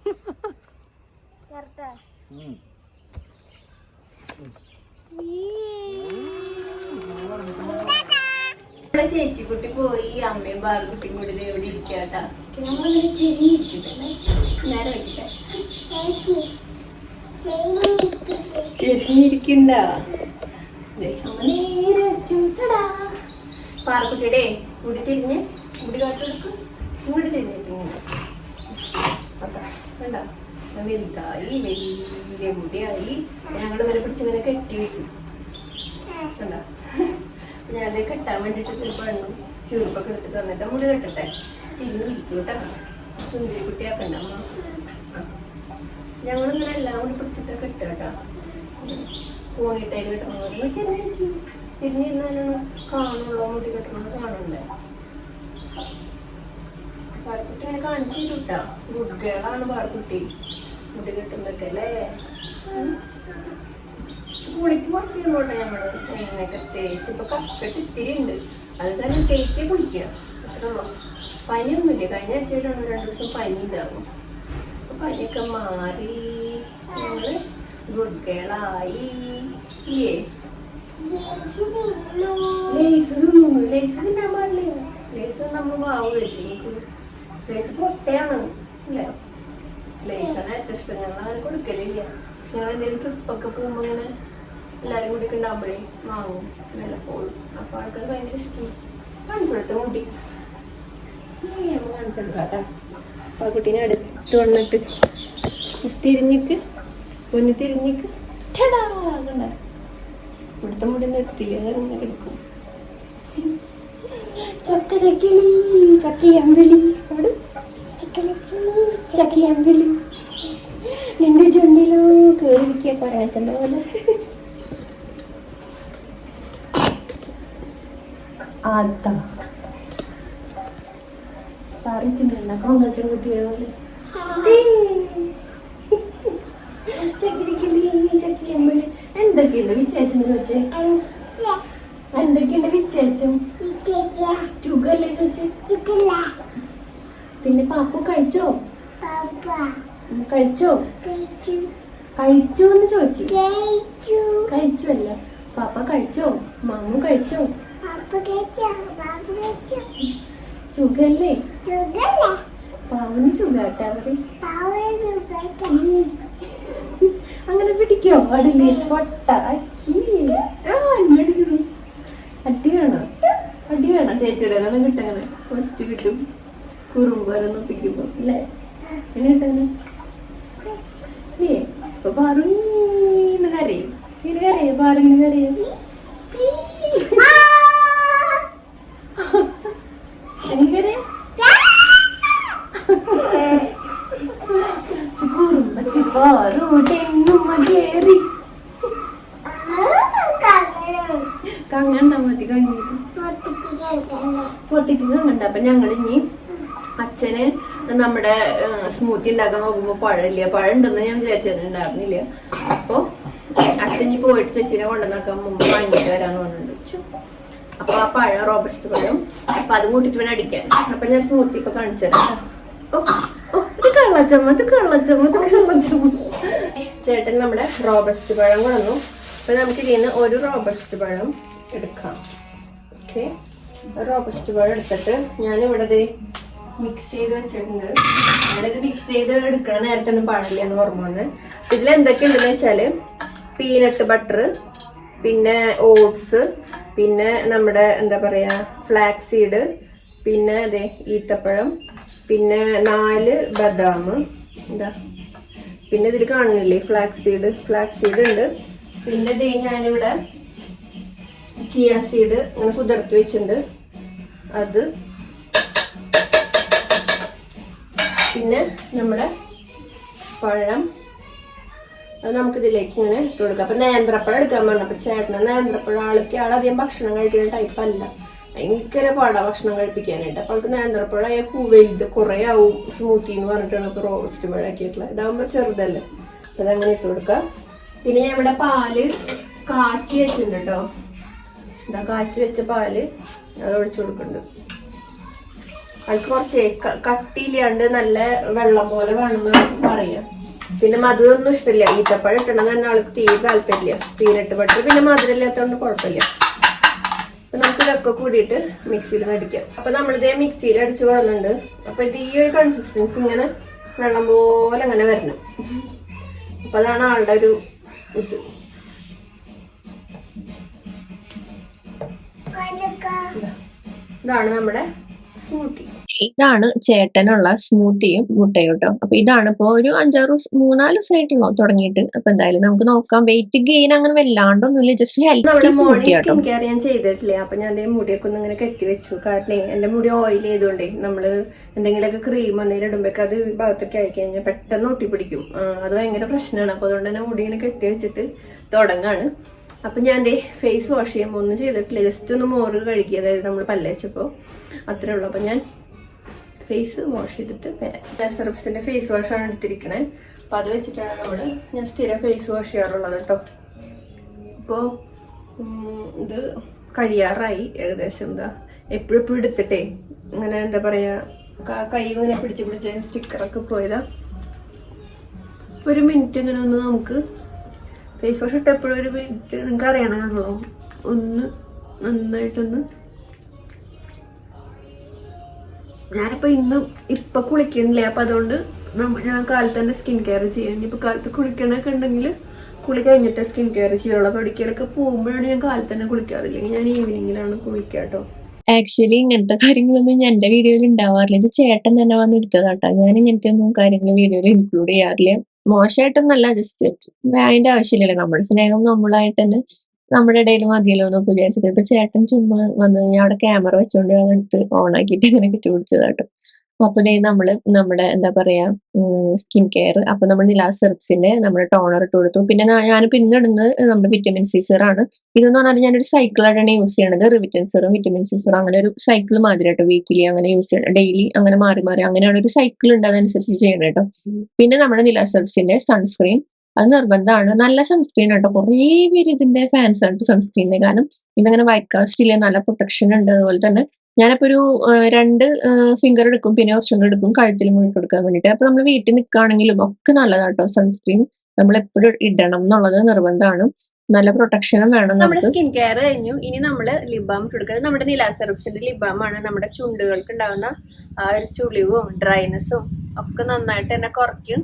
ചേച്ചിക്കുട്ടി പോയി അമ്മയും ബാറുകുട്ടിയും കൂടി എവിടെ ഇരിക്കാട്ടാ. നമ്മളിങ്ങനെ ചെരിഞ്ഞിരിക്കട്ടെ, നേരെ വെക്കട്ടെ. ചെരിഞ്ഞിരിക്കണ്ട, അമ്മ നേരെ വെച്ചുടാ. പാറക്കുട്ടിയുടെ മുടി തിരിഞ്ഞ് മുടി കാട്ടെടുക്കും, ഇങ്ങോട്ട് തിരിഞ്ഞിട്ട് കണ്ട വലുതായി, വലിയ മുടിയായി. ഞങ്ങൾ വരെ പിടിച്ചിങ്ങനെ കെട്ടി വെക്കും കണ്ട. ഞാനത് കെട്ടാൻ വേണ്ടിട്ട് പെണ്ണും ചുരുപ്പൊക്കെ എടുത്തിട്ട് വന്നിട്ട് മുടി കെട്ടട്ടെ. തിരിഞ്ഞിരിക്കും കേട്ടോ, സുന്ദരി കുട്ടിയാക്കണ്ട അമ്മ. ഞങ്ങളിങ്ങനെ എല്ലാം കൂടി പിടിച്ചിട്ട് കെട്ടുക കേട്ടോ. പോണിട്ടേല് കിട്ടണം തിരിഞ്ഞിരിക്കും. തിരിഞ്ഞിരുന്നാലാണ് കാണുള്ളൂ, മുടി കെട്ടണത് കാണണ്ടേ. പാർക്കുട്ടി ഇങ്ങനെ കാണിച്ചു തരും കേട്ടോ. ഗുഡ് ഗേളാണ് പാർക്കുട്ടി, മുടി കെട്ടുന്നൊക്കെ അല്ലേ. കുളിക്ക് കുറച്ച് ചെയ്യുമ്പോട്ടെ ഞങ്ങള് എണ്ണയൊക്കെ തേച്ച്. ഇപ്പൊ കഫക്കെട്ട് ഇത്തിരി ഉണ്ട്, അത് തന്നെ തേക്ക് കുളിക്കുക അത്രയുള്ളൂ. പനിയൊന്നുമില്ല. കഴിഞ്ഞ ആഴ്ചയിലാണ് 2 ദിവസം പനി ഉണ്ടാവും. അപ്പൊ പനിയൊക്കെ മാറി ഞങ്ങള് ഗുഡ് ഗേളായി. ഇല്ലേ ലേസ് തിന്നു? ലേസ് തിന്നാൻ പാടില്ല. ലേസ് നമ്മൾ വാവുമല്ലേ, നമുക്ക് ലേസ് പൊട്ടയാണ് അല്ലേ. ലേസാണ് ഏറ്റവും ഇഷ്ടം. ഞങ്ങൾ അങ്ങനെ കൊടുക്കലില്ല. ഞങ്ങൾ എന്തെങ്കിലും ട്രിപ്പൊക്കെ പോകുമ്പോൾ ഇങ്ങനെ എല്ലാവരും കൂടി ഉണ്ടാകുമ്പോഴേ വാങ്ങും വിലപ്പോഴും. അപ്പൊ ആൾക്കാർ ഭയങ്കര ഇഷ്ടം. കാണിച്ചെടുത്ത് മുടി കാണിച്ചെടുക്കാട്ടാ. അപ്പൊ ആ കുട്ടീനെ അടുത്ത് വന്നിട്ട് തിരിഞ്ഞിക്ക്, പൊന്നു തിരിഞ്ഞിക്ക്. ഇവിടുത്തെ മുടി നിർത്തില്ല, അങ്ങനെ കിടക്കും. ചക്കരക്കിളി ചക്കയമ്പിളി ചക്കയമ്പിളി നിന്റെ ചുണ്ടിലോ കേറിയിരിക്കുക പറയാച്ചണ്ട പോലെ. അതാ പറിച്ചിട്ടുണ്ട കൊങ്കച്ചൻ കുട്ടികളെ പോലെ. ചക്കിരിക്കിളി ചക്കയമ്പിളി. എന്തൊക്കെയുണ്ട് വിച്ചേച്ചെന്ന് ചോദിച്ചേ? എന്തൊക്കെയുണ്ട് വിച്ചേച്ചും? ചുഗല്ലേ ചോദിച്ചേ? പിന്നെ പാപ്പു കഴിച്ചോ? കഴിച്ചോ? കഴിച്ചോ എന്ന് ചോദിക്കും. കഴിച്ചു അല്ല, പാപ്പ കഴിച്ചോ? മാമു കഴിച്ചോ? ചുഗല്ലേ? പാവന് ചുഗാട്ടാ പറയും. അങ്ങനെ പിടിക്കോ പാടില്ലേ? പൊട്ട അടിക്കണം. അടി വേണോ? അടി വേണം. ചേച്ചിയുടെ ഒന്നും കിട്ടങ്ങനെ ഒറ്റ കിട്ടും. കുറുമ്പോരൊന്നും ഒപ്പിക്കുമ്പോ അല്ലേ? എങ്ങനെ കിട്ടങ്ങനെ ഇപ്പൊ പാറുന്ന് കരയും. ഇങ്ങനെ കരയും, പാറിങ്ങനെ കരയും. എങ്ങനെ കുറുമ്പത്തി പാറൂടെന്നും കേറി കങ്ങണ്ട മതി. കങ്ങിട്ട് പൊട്ടിച്ച് കങ്ങണ്ട. അപ്പൊ ഞങ്ങളിനി അച്ഛന് നമ്മുടെ സ്മൂത്തി ഉണ്ടാക്കാൻ നോക്കുമ്പോ പഴമില്ല. പഴം ഉണ്ടെന്ന് ഞാൻ വിചാരിച്ചിട്ടുണ്ടായിരുന്നില്ല. അപ്പൊ അച്ഛൻ പോയിട്ട് ചേച്ചിനെ കൊണ്ടുവന്നൊക്കെ മുമ്പ് വാങ്ങിയിട്ട് വരാന്ന് പറഞ്ഞിട്ടുണ്ട്. അപ്പൊ ആ പഴം റോബസ്റ്റ് പഴം, അപ്പൊ അതും കൂട്ടിട്ട് വേണം അടിക്കാൻ. അപ്പൊ ഞാൻ സ്മൂത്തി ഇപ്പൊ കാണിച്ചു തരാം. ഇത് കള്ളച്ചമ്മ, ഇത് കള്ളച്ചമ്മ, ഇത് കള്ളച്ചമ്മ. ചേട്ടൻ നമ്മുടെ റോബസ്റ്റ് പഴം കൊണ്ടു. അപ്പൊ നമുക്ക് ഇതിന് ഒരു റോബസ്റ്റ് പഴം എടുക്കാം. ഓക്കെ, റോബസ്റ്റ് പഴം എടുത്തിട്ട് ഞാനിവിടെ മിക്സ് ചെയ്ത് വെച്ചിട്ടുണ്ട്. ഞാനിത് മിക്സ് ചെയ്ത് എടുക്കണ നേരത്തെ ഒന്നും പാടില്ല എന്ന് ഓർമ്മ വന്ന്. ഇതിൽ എന്തൊക്കെയുണ്ടെന്ന് വെച്ചാല് പീനട്ട് ബട്ടർ, പിന്നെ ഓട്സ്, പിന്നെ നമ്മുടെ എന്താ പറയാ ഫ്ലാക്സ് സീഡ്, പിന്നെ അതെ ഈത്തപ്പഴം, പിന്നെ 4 ബദാം, എന്താ പിന്നെ ഇതിൽ കാണുന്നില്ലേ ഫ്ലാക്സ് സീഡ് ഉണ്ട്. പിന്നെ ഞാനിവിടെ ചിയ സീഡ് അങ്ങനെ കുതിർത്ത് വെച്ചിട്ടുണ്ട്, അത്. പിന്നെ നമ്മുടെ പഴം, അത് നമുക്കിതിലേക്ക് ഇങ്ങനെ ഇട്ട് കൊടുക്കാം. അപ്പൊ നേന്ത്രപ്പഴം എടുക്കാൻ പറഞ്ഞപ്പോ ചേട്ടന് നേന്ത്രപ്പഴം ആളധികം ഭക്ഷണം കഴിക്കുന്ന ടൈപ്പ് അല്ല, ഭയങ്കര പാടാ ഭക്ഷണം കഴിപ്പിക്കാനായിട്ട്. അപ്പൊ അവൾക്ക് നേന്ത്രപ്പഴം വലുത് കുറെ ആവും സ്മൂത്തി എന്ന് പറഞ്ഞിട്ടാണ് ഇപ്പൊ റോസ്റ്റ് പഴമാക്കിയിട്ടുള്ളത്. ഇതാകുമ്പോ ചെറുതല്ലേ, അതങ്ങനെ ഇട്ട് കൊടുക്കാം. പിന്നെ ഞാൻ ഇവിടെ പാല് കാച്ചി വെച്ചിട്ടുണ്ട് കേട്ടോ. ഇതാ കാച്ചി വെച്ച പാല് അത് ഒഴിച്ചു കൊടുക്കുന്നുണ്ട്. അവൾക്ക് കുറച്ച് കട്ടിയില്ലാണ്ട് നല്ല വെള്ളം പോലെ വേണമെന്ന് പറയാം. പിന്നെ മധുരമൊന്നും ഇഷ്ടമില്ല. ഈത്തപ്പഴം ഇട്ടണം തന്നെ അവൾക്ക് തീരെ താല്പര്യമില്ല. പീനട്ട് ബട്ടർ പിന്നെ മധുരം ഇല്ലാത്തതുകൊണ്ട് കുഴപ്പമില്ല. അപ്പം നമുക്ക് ഇതൊക്കെ കൂടിയിട്ട് മിക്സിയിൽ അടിക്കാം. അപ്പം നമ്മളിതേ മിക്സിയിൽ അടിച്ച് കൊള്ളുന്നുണ്ട്. അപ്പം ഇത് ഈ ഒരു കൺസിസ്റ്റൻസി ഇങ്ങനെ വെള്ളം പോലെ അങ്ങനെ വരണം. അപ്പം അതാണ് ആളുടെ ഒരു ഇത്. ഇതാണ് നമ്മുടെ സ്മൂത്തി. ഇതാണ് ചേട്ടനുള്ള സ്മൂത്തിയും മുട്ടയും കേട്ടോ. അപ്പൊ ഇതാണ് ഇപ്പൊ ഒരു 4 ദിവസമായിട്ടുള്ളൂ തുടങ്ങിയിട്ട്. അപ്പൊ എന്തായാലും നമുക്ക് നോക്കാം. വെയിറ്റ് ഗെയിൻ അങ്ങനെ വല്ലാണ്ടൊന്നുമില്ല, ജസ്റ്റ് ഹെൽത്തി സ്മൂത്തി ആട്ടോ. സ്കിൻ കെയർ ഞാൻ ചെയ്തിട്ടില്ല. അപ്പൊ ഞാൻ മുടിയൊക്കെ ഒന്ന് ഇങ്ങനെ കെട്ടി വെച്ചു. കാരണം എന്റെ മുടി ഓയിൽ ചെയ്തോണ്ടേ നമ്മള് എന്തെങ്കിലുമൊക്കെ ക്രീം എന്തെങ്കിലും ഇടുമ്പോഴേക്ക് അത് ഭാഗത്തൊക്കെ ആയി കഴിഞ്ഞാൽ പെട്ടെന്ന് ഒട്ടിപ്പിടിക്കും. അത് ഭയങ്കര പ്രശ്നമാണ്. അപ്പൊ അതുകൊണ്ട് തന്നെ മുടി ഇങ്ങനെ കെട്ടി വെച്ചിട്ട് തുടങ്ങാണ്. അപ്പം ഞാൻ ഫേസ് വാഷ് ചെയ്യുമ്പോൾ ഒന്നും ചെയ്തിട്ടില്ല, ജസ്റ്റ് ഒന്ന് മോറ് കഴുകി, അതായത് നമ്മൾ പല്ലേച്ചപ്പോൾ അത്രേ ഉള്ളൂ. അപ്പം ഞാൻ ഫേസ് വാഷ് ചെയ്തിട്ട് വരാം. സെറപ്സിൻ്റെ ഫേസ് വാഷാണ് എടുത്തിരിക്കണേ. അപ്പം അത് വെച്ചിട്ടാണ് ഞാൻ സ്ഥിരം ഫേസ് വാഷ് ചെയ്യാറുള്ളത് കേട്ടോ. ഇപ്പോൾ ഇത് കഴിയാറായി ഏകദേശം. എപ്പോഴും എടുത്തിട്ടേ ഇങ്ങനെ എന്താ പറയുക, കൈ ഇങ്ങനെ പിടിച്ച് സ്റ്റിക്കറൊക്കെ പോയതാ. ഒരു മിനിറ്റ് ഇങ്ങനെ ഒന്ന് നമുക്ക് ഫേസ് വാഷ് ഇട്ട് എപ്പോഴും ഒരു മിനിറ്റ് നിങ്ങൾക്ക് അറിയണമല്ലോ, ഒന്ന് നന്നായിട്ടൊന്ന്. ഞാനിപ്പോൾ ഇപ്പം കുളിക്കണില്ലേ, അപ്പം അതുകൊണ്ട് ഞാൻ കാലത്ത് തന്നെ സ്കിൻ കെയർ ചെയ്യാൻ. ഇപ്പം കാലത്ത് കുളിക്കണൊക്കെ ഉണ്ടെങ്കിൽ കുളി കഴിഞ്ഞിട്ട് സ്കിൻ കെയർ ചെയ്യുള്ളൂ. അപ്പോൾ ഒരിക്കലൊക്കെ പോകുമ്പോഴാണ് ഞാൻ കാലത്ത് തന്നെ കുളിക്കാറില്ലെങ്കിൽ ഞാൻ ഈവനിങ്ങിലാണ് കുളിക്കുക കേട്ടോ. ആക്ച്വലി ഇങ്ങനത്തെ കാര്യങ്ങളൊന്നും ഞാൻ എൻ്റെ വീഡിയോയിൽ ഉണ്ടാവാറില്ല. ഇത് ചേട്ടൻ തന്നെ വന്ന് എടുത്തതാട്ടോ. ഞാൻ ഇങ്ങനത്തെ ഒന്നും കാര്യങ്ങൾ വീഡിയോയിൽ ഇൻക്ലൂഡ് ചെയ്യാറില്ല. മോശമായിട്ടൊന്നല്ല, ജസ്റ്റ് അതിന്റെ ആവശ്യമില്ലല്ലോ. നമ്മുടെ സ്നേഹം നമ്മളായിട്ട് തന്നെ നമ്മുടെ ഇടയിൽ മതിയല്ലോ എന്നൊക്കെ വിചാരിച്ചത്. ഇപ്പൊ ചേട്ടൻ ചുമ്മാ വന്ന് ഞാൻ അവിടെ ക്യാമറ വെച്ചോണ്ട് എടുത്ത് ഓൺ ആക്കിയിട്ട് ഇങ്ങനെ കിട്ടി പിടിച്ചതാട്ടോ. അപ്പൊ നമ്മള് നമ്മുടെ എന്താ പറയാ സ്കിൻ കെയർ. അപ്പൊ നമ്മൾ നിലാസ് സെറപ്സിന്റെ നമ്മുടെ ടോണർ ഇട്ട് കൊടുത്തു. പിന്നെ ഞാൻ പിന്നെ ഇടുന്നത് നമ്മുടെ വിറ്റമിൻ സി സിറാണ്. ഇതെന്ന് പറഞ്ഞാൽ ഞാനൊരു സൈക്കിളായിട്ടാണ് യൂസ് ചെയ്യണത്. റിവിറ്റൻ സിറും വിറ്റമിൻ സി സിറും അങ്ങനെ ഒരു സൈക്കിൾ മാതിരി കേട്ടോ. വീക്കിലി അങ്ങനെ യൂസ് ചെയ്യണം, ഡെയിലി അങ്ങനെ മാറി അങ്ങനെയാണ് ഒരു സൈക്കിൾ ഉണ്ട്, അതനുസരിച്ച് ചെയ്യണം കേട്ടോ. പിന്നെ നമ്മുടെ നിലാസ് സെറപ്സിന്റെ സൺസ്ക്രീൻ, അത് നിർബന്ധമാണ്. നല്ല സൺസ്ക്രീൻ കേട്ടോ. കുറേ പേര് ഇതിന്റെ ഫാൻസ് ആണ് സൺസ്ക്രീനിന്റെ. കാരണം ഇതങ്ങനെ വൈറ്റ് കാസ്റ്റ് ഇല്ല, നല്ല പ്രൊട്ടക്ഷൻ ഉണ്ട്. അതുപോലെ തന്നെ ഞാനിപ്പോ ഒരു 2 ഫിംഗർ എടുക്കും, പിന്നെ കുറച്ചും കൂടെ എടുക്കും കഴുത്തിൽ മുന്നിട്ട് കൊടുക്കാൻ വേണ്ടിയിട്ട്. അപ്പൊ നമ്മൾ വീട്ടിൽ നിൽക്കുകയാണെങ്കിലും ഒക്കെ നല്ലതാട്ടോ സൺസ്ക്രീൻ. നമ്മൾ എപ്പോഴും ഇടണം എന്നുള്ളത് നിർബന്ധമാണ്. നല്ല പ്രൊട്ടക്ഷനും വേണം. നമ്മുടെ സ്കിൻ കെയർ കഴിഞ്ഞു. ഇനി നമ്മൾ ലിപ് ബാം കൊടുക്കുന്നത് നമ്മുടെ നിലാസ് സെറപ്സിന്റെ ലിപ് ബാം ആണ്. നമ്മുടെ ചുണ്ടുകൾക്ക് ഉണ്ടാകുന്ന ആ ഒരു ചുളിവും ഡ്രൈനെസ്സും ഒക്കെ നന്നായിട്ട് തന്നെ കുറയ്ക്കും.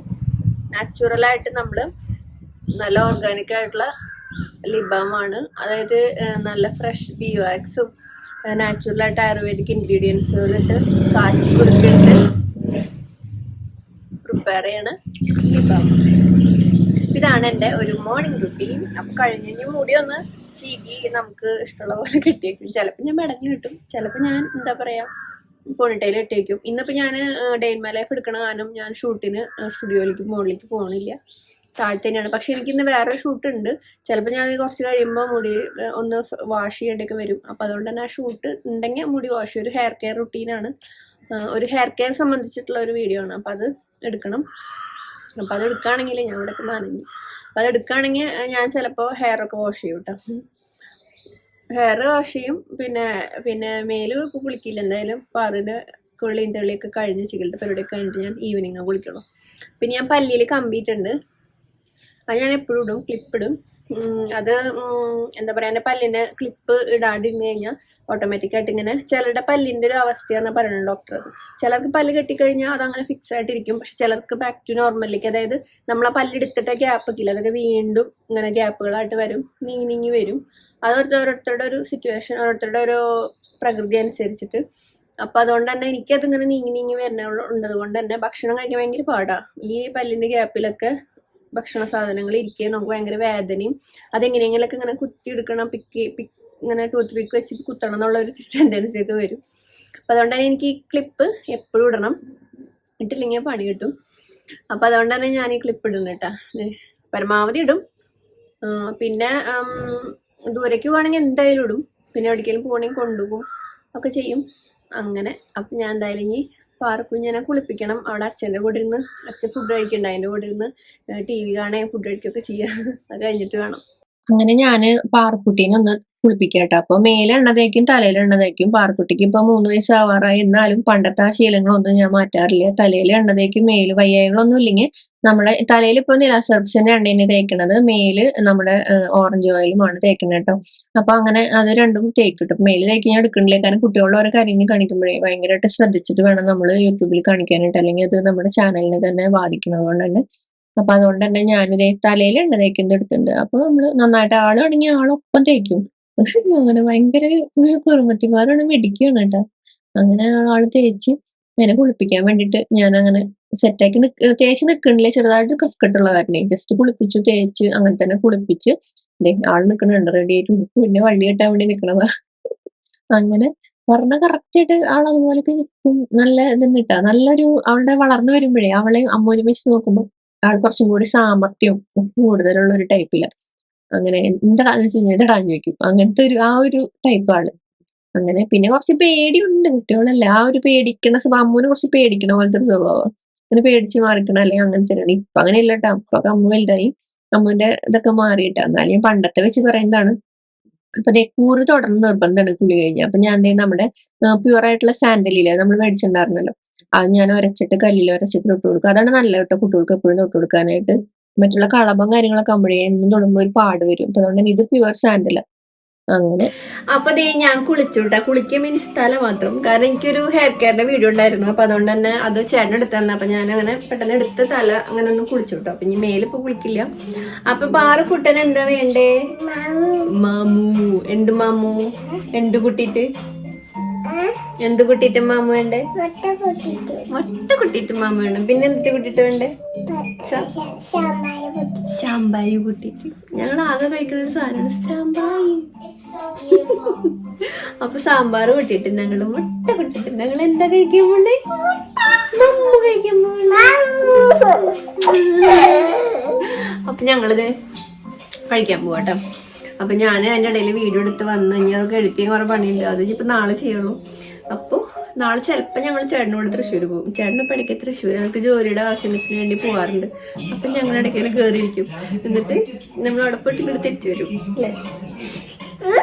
നാച്ചുറലായിട്ട് നമ്മൾ നല്ല ഓർഗാനിക് ആയിട്ടുള്ള ലിപ് ബാം ആണ്. അതായത് നല്ല ഫ്രഷ് ബിവാക്സും നാച്ചുറലായിട്ട് ആയുർവേദിക് ഇൻഗ്രീഡിയൻസുകളിട്ട് കാച്ചി കുറുക്കിയിട്ട് പ്രിപ്പയർ ചെയ്യണ ലിപ് ബാം. ഇതാണ് എൻ്റെ ഒരു മോർണിംഗ് റുട്ടീൻ. അപ്പം കഴിഞ്ഞ് മുടി ഒന്ന് ചീകി നമുക്ക് ഇഷ്ടമുള്ള പോലെ കെട്ടിയേക്കും. ചിലപ്പോൾ ഞാൻ മെടഞ്ഞു കിട്ടും, ചിലപ്പോൾ ഞാൻ എന്താ പറയുക പോണിട്ടയിൽ ഇട്ടേക്കും. ഇന്നിപ്പോൾ ഞാൻ ഡേ ഇൻ മൈ ലൈഫ് എടുക്കണ കാരണം ഞാൻ ഷൂട്ടിന് സ്റ്റുഡിയോയിലേക്ക് മുകളിലേക്ക് പോകണില്ല, താഴെ തന്നെയാണ്. പക്ഷെ എനിക്കിന്ന് വേറെ ഷൂട്ട് ഉണ്ട്. ചിലപ്പോൾ ഞാൻ കുറച്ച് കഴിയുമ്പോൾ മുടി ഒന്ന് വാഷ് ചെയ്യേണ്ടൊക്കെ വരും. അപ്പോൾ അതുകൊണ്ട് തന്നെ ആ ഷൂട്ട് ഉണ്ടെങ്കിൽ മുടി വാഷ് ചെയ്യും. ഒരു ഹെയർ കെയർ റുട്ടീനാണ്, ഒരു ഹെയർ കെയർ സംബന്ധിച്ചിട്ടുള്ള ഒരു വീഡിയോ ആണ്. അപ്പോൾ അത് എടുക്കണം. അപ്പോൾ അത് എടുക്കുകയാണെങ്കിൽ ഞാൻ ഇവിടെ നനഞ്ഞു. അപ്പോൾ അത് എടുക്കുകയാണെങ്കിൽ ഞാൻ ചിലപ്പോൾ ഹെയറൊക്കെ വാഷ് ചെയ്യും കേട്ടോ. ഹെയർ വാഷ് ചെയ്യും. പിന്നെ മേല് ഇപ്പോൾ കുളിക്കില്ല എന്തായാലും. പാറിൻ്റെ കുളിയും തെളിയൊക്കെ കഴിഞ്ഞ് ചികിത്സ പരിപാടിയൊക്കെ കഴിഞ്ഞിട്ട് ഞാൻ ഈവനിങ് കുളിക്കണം. പിന്നെ ഞാൻ പല്ലിയിൽ കമ്പിയിട്ടുണ്ട്, അത് ഞാൻ എപ്പോഴും ഇടും, ക്ലിപ്പ് ഇടും. അത് എന്താ പറയുക, എൻ്റെ പല്ലിന് ക്ലിപ്പ് ഇടാണ്ടിരുന്ന് കഴിഞ്ഞാൽ ഓട്ടോമാറ്റിക്കായിട്ട് ഇങ്ങനെ ചിലരുടെ പല്ലിൻ്റെ ഒരു അവസ്ഥയാണെന്ന് പറയുന്നത് ഡോക്ടർ. ചിലർക്ക് പല്ല് കെട്ടിക്കഴിഞ്ഞാൽ അതങ്ങനെ ഫിക്സ് ആയിട്ടിരിക്കും. പക്ഷെ ചിലർക്ക് ബാക്ക് ടു നോർമലിലേക്ക്, അതായത് നമ്മൾ ആ പല്ലെടുത്തിട്ട ഗ്യാപ്പ് ഒക്കെ ഇല്ല, അതൊക്കെ വീണ്ടും ഇങ്ങനെ ഗ്യാപ്പുകളായിട്ട് വരും, നീങ്ങി വരും. അത് ഓരോരുത്തരുടെ ഒരു സിറ്റുവേഷൻ, ഓരോരുത്തരുടെ ഒരു പ്രകൃതി അനുസരിച്ചിട്ട്. അപ്പം അതുകൊണ്ട് തന്നെ എനിക്കതിങ്ങനെ നീങ്ങി വരുന്നത് കൊണ്ട് തന്നെ ഭക്ഷണം കഴിക്കാൻ ഭയങ്കര പാടാണ്. ഈ പല്ലിൻ്റെ ഗ്യാപ്പിലൊക്കെ ഭക്ഷണ സാധനങ്ങൾ ഇരിക്കുക നമുക്ക് ഭയങ്കര വേദനയും. അതെങ്ങനെയെങ്കിലൊക്കെ ഇങ്ങനെ കുത്തിയെടുക്കണം, ഇങ്ങനെ ടൂത്ത് പിക്ക് വെച്ച് കുത്തണം എന്നുള്ളൊരു ടെൻഡൻസി ഒക്കെ വരും. അപ്പം അതുകൊണ്ട് തന്നെ എനിക്ക് ഈ ക്ലിപ്പ് എപ്പോഴും ഇടണം, ഇട്ടില്ലെങ്കിൽ പണി കിട്ടും. അപ്പം അതുകൊണ്ട് തന്നെ ഞാൻ ഈ ക്ലിപ്പ് ഇടുന്നു കേട്ടോ, പരമാവധി ഇടും. പിന്നെ ദൂരേക്ക് പോകണമെങ്കിൽ എന്തായാലും ഇടും. പിന്നെ എവിടേക്കെങ്കിലും പോകണമെങ്കിൽ കൊണ്ടുപോകും ഒക്കെ ചെയ്യും അങ്ങനെ. അപ്പം ഞാൻ എന്തായാലും ഇനി പാറക്കുഞ്ഞിനെ കുളിപ്പിക്കണം. അവിടെ അച്ഛൻ്റെ കൂടെ ഇരുന്ന്, അച്ഛൻ ഫുഡ് കഴിക്കണ്ട, അതിൻ്റെ കൂടെ ഇരുന്ന് TV കാണുകയും ഫുഡ് കഴിക്കുകയൊക്കെ ചെയ്യാം. അത് കഴിഞ്ഞിട്ട് വേണം. അങ്ങനെ ഞാൻ പാറക്കുട്ടീനെ ഒന്ന് കുളിപ്പിക്കാട്ടോ. അപ്പൊ മേലെ എണ്ണ തേക്കും, തലയിൽ എണ്ണ തേക്കും. പാറക്കുട്ടിക്ക് ഇപ്പൊ 3 വയസ്സാവാറായി. എന്നാലും പണ്ടത്തെ ആ ശീലങ്ങളൊന്നും ഞാൻ മാറ്റാറില്ല. തലയിൽ എണ്ണ തേക്കും. മേല് വയ്യായ്കളൊന്നും ഇല്ലെങ്കിൽ നമ്മുടെ തലയിൽ ഇപ്പൊ നിലാസർപ്സിന്റെ എണ്ണയാണ് തേക്കണത്, മേല് നമ്മുടെ ഓറഞ്ച് ഓയിലുമാണ് തേക്കുന്നത് കേട്ടോ. അപ്പൊ അങ്ങനെ അത് രണ്ടും തേക്കും ട്ടോ. മേല് തേക്ക് ഞാൻ എടുക്കണില്ല, കാരണം കുട്ടികളുടെ ഓരോ കാര്യങ്ങൾ കാണിക്കുമ്പോഴേ ഭയങ്കരമായിട്ട് ശ്രദ്ധിച്ചിട്ട് വേണം നമ്മൾ യൂട്യൂബിൽ കാണിക്കാനായിട്ട്, അല്ലെങ്കിൽ അത് നമ്മുടെ ചാനലിനെ തന്നെ ബാധിക്കുന്നതുകൊണ്ട് തന്നെ. അപ്പൊ അതുകൊണ്ട് തന്നെ ഞാനിതേ തലയിൽ എണ്ണ തേക്കുന്നത് എടുത്തിട്ടുണ്ട്. അപ്പൊ നമ്മള് നന്നായിട്ട് ആള് തുടങ്ങിയ ആളൊപ്പം തേക്കും. അങ്ങനെ ഭയങ്കര കുറുമത്തിമാരാണ്, മിടിക്കുകയാണ് കേട്ടോ. അങ്ങനെ ആള് തേച്ച് അതിനെ കുളിപ്പിക്കാൻ വേണ്ടിട്ട് ഞാൻ അങ്ങനെ സെറ്റാക്കി തേച്ച് നിക്കണില്ലേ, ചെറുതായിട്ട് കഫ്കെട്ടുള്ള കാരണം ജസ്റ്റ് കുളിപ്പിച്ചു, തേച്ച് അങ്ങനെ തന്നെ കുളിപ്പിച്ച് ആള് നിക്കണുണ്ട് റെഡി ആയിട്ട്. പിന്നെ വള്ളി കെട്ടാൻ വേണ്ടി നിക്കണതാ. അങ്ങനെ പറഞ്ഞ കറക്റ്റ് ആയിട്ട് ആളതുപോലൊക്കെ നിൽക്കും. നല്ല ഇതെന്ന് കിട്ടാ, നല്ലൊരു അവളുടെ വളർന്നു വരുമ്പോഴേ അവളെ അമ്മൂനെ വെച്ച് നോക്കുമ്പോൾ ആൾ കുറച്ചും കൂടി സാമർത്ഥ്യം കൂടുതലുള്ള ഒരു ടൈപ്പില്ല. അങ്ങനെ എന്താടാന്ന് വെച്ച് കഴിഞ്ഞാൽ ഇതാടാന്ന് ചോദിക്കും. അങ്ങനത്തെ ആ ഒരു ടൈപ്പ് ആള്. അങ്ങനെ പിന്നെ കുറച്ച് പേടിയുണ്ട്, കുട്ടികളല്ലേ, ആ ഒരു പേടിക്കണ സ്വഭാവം, അമ്മൂനെ കുറച്ച് പേടിക്കണ പോലത്തെ ഒരു സ്വഭാവം. അങ്ങനെ പേടിച്ച് മാറിക്കണ അല്ലെങ്കിൽ അങ്ങനത്തെ. ഇപ്പൊ അങ്ങനെയല്ല കേട്ടോ, അപ്പൊ അമ്മ വലുതായി, അമ്മൂന്റെ ഇതൊക്കെ മാറിയിട്ടാ. എന്നാലും ഞാൻ പണ്ടത്തെ വെച്ച് പറയുന്നതാണ്. അപ്പൊ ദേ കൂറ് തുടർന്ന് നിർബന്ധമാണ് കുളി കഴിഞ്ഞ. അപ്പൊ ഞാൻ നമ്മുടെ പ്യുവർ ആയിട്ടുള്ള സാൻഡലില്ലേ നമ്മൾ മേടിച്ചിട്ടുണ്ടായിരുന്നല്ലോ, അത് ഞാൻ ഉരച്ചിട്ട് കല്ലിൽ ഉരച്ചിട്ട് തൊട്ട് കൊടുക്കും. അതാണ് നല്ലത് കേട്ടോ കുട്ടികൾക്ക് എപ്പോഴും തൊട്ട് കൊടുക്കാനായിട്ട്. മറ്റുള്ള കളഭം കാര്യങ്ങളൊക്കെ ആകുമ്പോഴേ എന്നും തൊടുമ്പോൾ ഒരു പാട് വരും. അപ്പൊ അതുകൊണ്ട് ഇത് പ്യുവർ സാൻഡല. അങ്ങനെ അപ്പൊ ദേ ഞാൻ കുളിച്ചു കേട്ടാ. കുളിക്കുക മീൻസ് തല മാത്രം, കാരണം എനിക്കൊരു ഹെയർ കെയറിന്റെ വീഡിയോ ഉണ്ടായിരുന്നു. അപ്പൊ അതുകൊണ്ട് തന്നെ അത് ചേട്ടൻ എടുത്തു തന്നെ. അപ്പൊ ഞാൻ അങ്ങനെ പെട്ടെന്ന് എടുത്ത് തല അങ്ങനെ ഒന്ന് കുളിച്ചു കേട്ടോ. അപ്പൊ ഇനി മേലിപ്പോ കുളിക്കില്ല. അപ്പൊ പാറക്കുട്ടൻ എന്താ വേണ്ടേ? മാമു. എന്ത് മാമു? എന്ത് കുട്ടിട്ട്? എന്ത് കുട്ടിട്ട് മാമു വേണ്ടേ? മൊട്ട കുട്ടിട്ട് മാമു വേണം. പിന്നെ എന്തിട്ട് കുട്ടിട്ട് വേണ്ടേ? ശാമ്പാരി കുട്ടിട്ട്. ഞങ്ങൾ ആകെ കഴിക്കുന്ന ഒരു സാധനമാണ് സാമ്പാരി. അപ്പൊ സാമ്പാർ കൂട്ടിട്ട് ഞങ്ങള് മുട്ട കൂട്ടിട്ട് ഞങ്ങൾ എന്താ കഴിക്കാൻ പോണ്ടേ? മമ്മ കഴിക്കാൻ പോണ്ടേ? അപ്പൊ ഞങ്ങളിത് കഴിക്കാൻ പോവാട്ടോ. അപ്പൊ ഞാൻ അതിന്റെ ഇടയിൽ വീഡിയോ എടുത്ത് വന്ന് ഇനി അതൊക്കെ എഡിറ്റ് ചെയ്യാൻ കുറെ പണിയുണ്ട്. അത് ഇപ്പൊ നാളെ ചെയ്യുള്ളൂ. അപ്പൊ നാളെ ചിലപ്പോൾ ഞങ്ങൾ ചേട്ടനോട് തൃശ്ശൂർ പോകും. ചേട്ടനിപ്പോ ഇടയ്ക്ക് തൃശ്ശൂർ ഞങ്ങൾക്ക് ജോലിയുടെ ആവശ്യത്തിന് വേണ്ടി പോവാറുണ്ട്. അപ്പൊ ഞങ്ങൾ ഇടയ്ക്ക് കയറിയിരിക്കും. എന്നിട്ട് നമ്മൾ അവിടെ പോയിട്ട് ഇങ്ങോട്ട് തിരിച്ചു വരും അല്ലേ?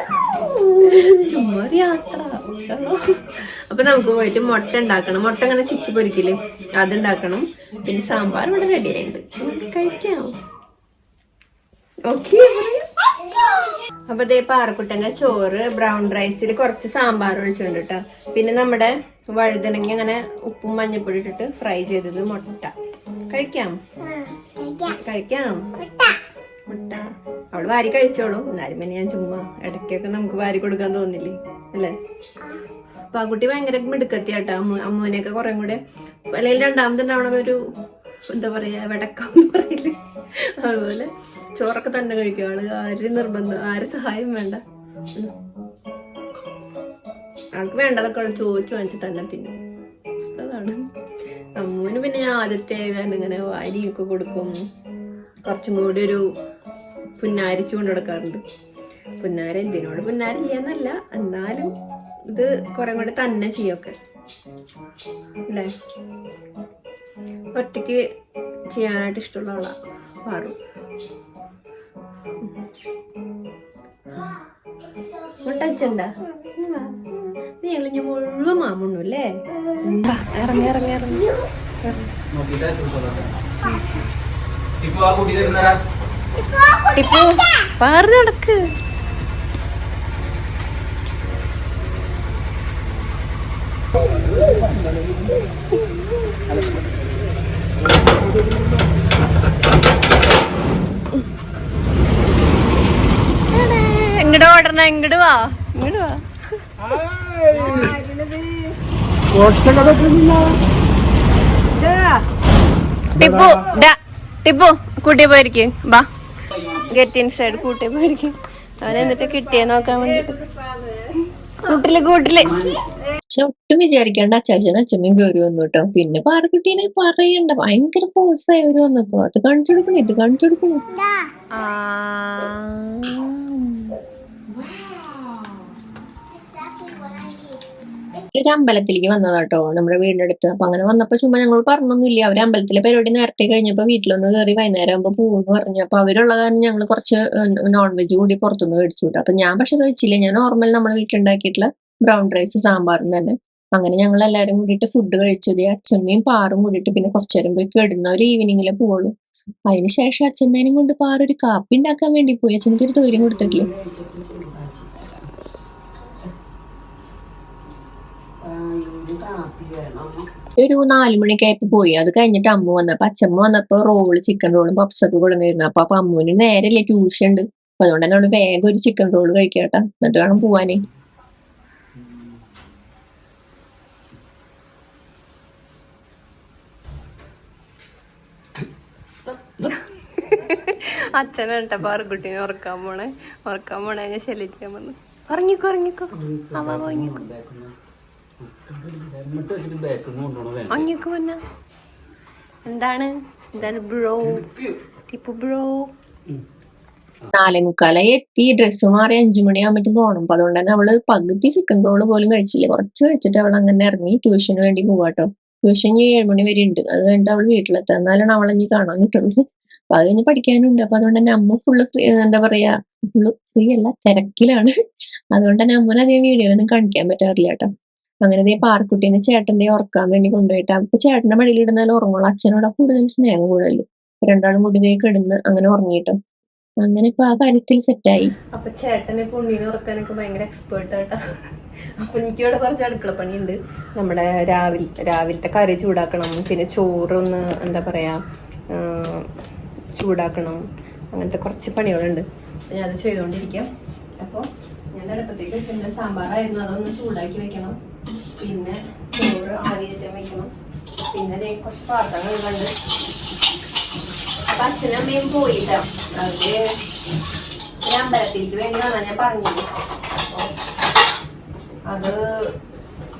ചുമ്മാ യാത്ര. അപ്പൊ നമുക്ക് പോയിട്ട് മുട്ട ഉണ്ടാക്കണം. മുട്ട അങ്ങനെ ചിക്കി പൊരിക്കില്ലേ, അതുണ്ടാക്കണം. പിന്നെ സാമ്പാർ ഇവിടെ റെഡി ആയിട്ടുണ്ട്, നമുക്ക് കഴിക്കാം. ഓക്കെ. അപ്പൊ ദേ പാറക്കുട്ടന്റെ ചോറ് ബ്രൗൺ റൈസിൽ കുറച്ച് സാമ്പാർ ഒഴിച്ചിട്ടുണ്ട് കേട്ടോ. പിന്നെ നമ്മുടെ വഴുതനങ്ങ അങ്ങനെ ഉപ്പും മഞ്ഞപ്പൊടി ഇട്ടിട്ട് ഫ്രൈ ചെയ്തത്, മുട്ട. കഴിക്കാം കഴിക്കാം മുട്ട. അവള് വാരി കഴിച്ചോളും. എന്നാലും പിന്നെ ഞാൻ ചുമ്മാ ഇടയ്ക്കൊക്കെ നമുക്ക് വാരി കൊടുക്കാൻ തോന്നില്ലേ അല്ലേ? അപ്പൊ ആ കുട്ടി ഭയങ്കര മിടുക്കത്തിയാട്ടോ. അമ്മൂനെയൊക്കെ കുറെ കൂടെ, അല്ലെങ്കിൽ രണ്ടാമതുണ്ടാവണതൊരു എന്താ പറയാ, വെടക്കാന്ന് പറയില്ലേ, അതുപോലെ ചോറൊക്കെ തന്നെ കഴിക്കും ആള്. ആരും നിർബന്ധം, ആരും സഹായം വേണ്ട. ആൾക്ക് വേണ്ടതൊക്കെ ചോദിച്ചു വാങ്ങിച്ച് തന്നെ തിന്നും. അതാണ്. അമ്മൂന് പിന്നെ ഞാൻ ആദ്യത്തെ ഇങ്ങനെ വാരിയൊക്കെ കൊടുക്കും. കുറച്ചും കൂടി ഒരു പുന്നാരിച്ചു കൊണ്ട് കൊടുക്കാറുണ്ട്. പുന്നാര എന്തിനോട് പുന്നാരില്ലെന്നല്ല, എന്നാലും ഇത് കുറെ കൂടെ തന്നെ ചെയ്യൊക്കെ അല്ലേ. ഒറ്റയ്ക്ക് ചെയ്യാനായിട്ട് ഇഷ്ടമുള്ള ആളാ പാറു. മുട്ടച്ചുണ്ടാ ഞങ്ങൾ ഞാൻ മുഴുവൻ മാമുണ്ണു അല്ലേ? ഇറങ്ങി ഇറങ്ങി ഇറങ്ങി പാറു നടക്ക്. ഇങ്ങോട്ട് ഓടണ, ഇങ്ങോട്ട് വാ, ഇങ്ങോട്ട് വാ. ടിപ്പു ടിപ്പു കൂട്ടി പോയിരിക്കും. ബാ ഗെറ്റ് ഇൻ സൈഡ്. കൂട്ടി പോയിരിക്കും. അവൻ എന്നിട്ട് കിട്ടിയെ നോക്കാൻ വേണ്ടിട്ട് കൂട്ടില്. ഒട്ടും വിചാരിക്കാണ്ട് അച്ചാച്ചനും അച്ഛമ്മയും കയറി വന്നു കേട്ടോ. പിന്നെ പാറക്കുട്ടീനെ പറയണ്ട, ഭയങ്കര പോസായി അവര് വന്നപ്പോ. അത് കാണിച്ചു കൊടുക്കണം, ഇത് കാണിച്ചു കൊടുക്കണം. ഒരു അമ്പലത്തിലേക്ക് വന്നതാട്ടോ നമ്മുടെ വീടിന്റെ അടുത്ത്. അപ്പൊ അങ്ങനെ വന്നപ്പോ ചുമ്മാ ഞങ്ങളോട് പറഞ്ഞൊന്നുമില്ല. അവര് അമ്പലത്തിലെ പരിപാടി നേരത്തെ കഴിഞ്ഞപ്പോ വീട്ടിലൊന്ന് കയറി വൈകുന്നേരം ആകുമ്പോ പോകുമെന്ന് പറഞ്ഞു. അപ്പൊ അവരുള്ള കാരണം ഞങ്ങൾ കുറച്ച് നോൺ വെജ് കൂടി പുറത്തുനിന്ന് മേടിച്ചു വിട്ടു. അപ്പൊ ഞാൻ പക്ഷെ കഴിച്ചില്ല. ഞാൻ നോർമൽ നമ്മുടെ വീട്ടിലുണ്ടാക്കിയിട്ടുള്ള ബ്രൗൺ റൈസ് സാമ്പാറും തന്നെ. അങ്ങനെ ഞങ്ങൾ എല്ലാവരും കൂടിയിട്ട് ഫുഡ് കഴിച്ചത് അച്ഛമ്മയും പാറും കൂടിയിട്ട് പിന്നെ കുറച്ചു നേരം പോയി കിടന്ന ഒരു ഈവനിങ്ങിലെ പോവുള്ളൂ. അതിന് ശേഷം അച്ഛമ്മേനും കൊണ്ട് പാറ ഒരു കാപ്പി ഉണ്ടാക്കാൻ വേണ്ടി പോയി. അച്ഛനക്ക് ഒരു തൊര്യം കൊടുത്തിട്ടില്ലേ. ഒരു 4 മണിയൊക്കെ ആയപ്പോ പോയി. അത് കഴിഞ്ഞിട്ട് അമ്മ വന്നപ്പോ അച്ഛമ്മ വന്നപ്പോ ചിക്കൻ റോളും പപ്സൊക്കെ കൊണ്ടുവന്നിരുന്നു. അപ്പൊ അമ്മുവിന് നേരല്ലേ ട്യൂഷൻ ഉണ്ട്. അപ്പൊ അതുകൊണ്ട് തന്നെ അവള് വേഗം ഒരു ചിക്കൻ റോൾ കഴിക്കട്ടെ, എന്നിട്ട് വേണം പോവാനേ. അച്ഛനാട്ട പാറക്കുട്ടീനെ ഉറക്കാൻ പോണേ ഞാൻ ശല്യം വന്നു. ഉറങ്ങിക്കോ ഉറങ്ങിക്കോ ഉറങ്ങിക്കോ മുന്ന. എന്താണ് ബ്രോ ടിപ്പു ബ്രോ? 4:45 എത്തി. ഡ്രസ്സ് മാറി 5 മണിയാകുമ്പോഴേക്കും പോകണം. അപ്പൊ അതുകൊണ്ട് തന്നെ അവള് പകുതി ചിക്കൻ റോള് പോലും കഴിച്ചില്ല. കുറച്ച് കഴിച്ചിട്ട് അവൾ അങ്ങനെ ഇറങ്ങി ട്യൂഷന് വേണ്ടി പോവാട്ടോ. ട്യൂഷൻ 7 മണി വരെ ഉണ്ട്. അത് കഴിഞ്ഞിട്ട് അവൾ വീട്ടിലെത്താം. എന്നാലാണ് അവളെ ഇനി കാണാൻ കിട്ടുള്ളൂ. അപ്പൊ അത് കഴിഞ്ഞ് പഠിക്കാനുണ്ട്. അപ്പൊ അതുകൊണ്ട് തന്നെ അമ്മ ഫുള്ള് ഫ്രീ, എന്താ പറയാ, ഫുള്ള് ഫ്രീ അല്ല, തിരക്കിലാണ്. അതുകൊണ്ട് തന്നെ അമ്മനെ അധികം വീഡിയോയിലൊന്നും കാണിക്കാൻ പറ്റാറില്ല കേട്ടോ. അങ്ങനെ പാർക്കുട്ടീനെ ചേട്ടന്റെ ഉറക്കാൻ വേണ്ടി കൊണ്ടുപോയിട്ട് അപ്പൊ ചേട്ടന്റെ മടിയിൽ ഇടുന്നാലും ഉറങ്ങുള്ളൂ. അച്ഛനോട് കൂടുതൽ സ്നേഹം കൂടുതലും. രണ്ടാളും കൂടി കിടന്ന് അങ്ങനെ ഉറങ്ങിട്ടോ. അങ്ങനെ ഇപ്പൊ ആ കാര്യത്തിൽ സെറ്റായി. അപ്പൊ ചേട്ടനെ പുണ്ണീനെ ഉറക്കാനൊക്കെ ഭയങ്കര എക്സ്പേർട്ട് ആയിട്ടാ. അപ്പൊ എനിക്കിവിടെ കുറച്ച് അടുക്കളപ്പണിയുണ്ട്. നമ്മുടെ രാവിലത്തെ കറി ചൂടാക്കണം, പിന്നെ ചോറൊന്ന് എന്താ പറയാ ചൂടാക്കണം, അങ്ങനത്തെ കുറച്ച് പണികളുണ്ട്. അപ്പൊ ഞാൻ അത് ചെയ്തുകൊണ്ടിരിക്കാം. അപ്പോൾ ഞാൻ അടുപ്പത്തേക്ക് വെച്ചിട്ടുണ്ട്. സാമ്പാറായിരുന്നു, അതൊന്ന് ചൂടാക്കി വെക്കണം. പിന്നെ ചോറ് ആവിയേറ്റാൻ വെക്കണം. പിന്നെ കുറച്ച് പാത്രങ്ങളുണ്ട്. അപ്പൊ അച്ഛനും അമ്മയും പോയിട്ടാ. അവര് അമ്പലത്തിലേക്ക് വേണ്ടി വന്നാ ഞാൻ പറഞ്ഞില്ലേ. അത്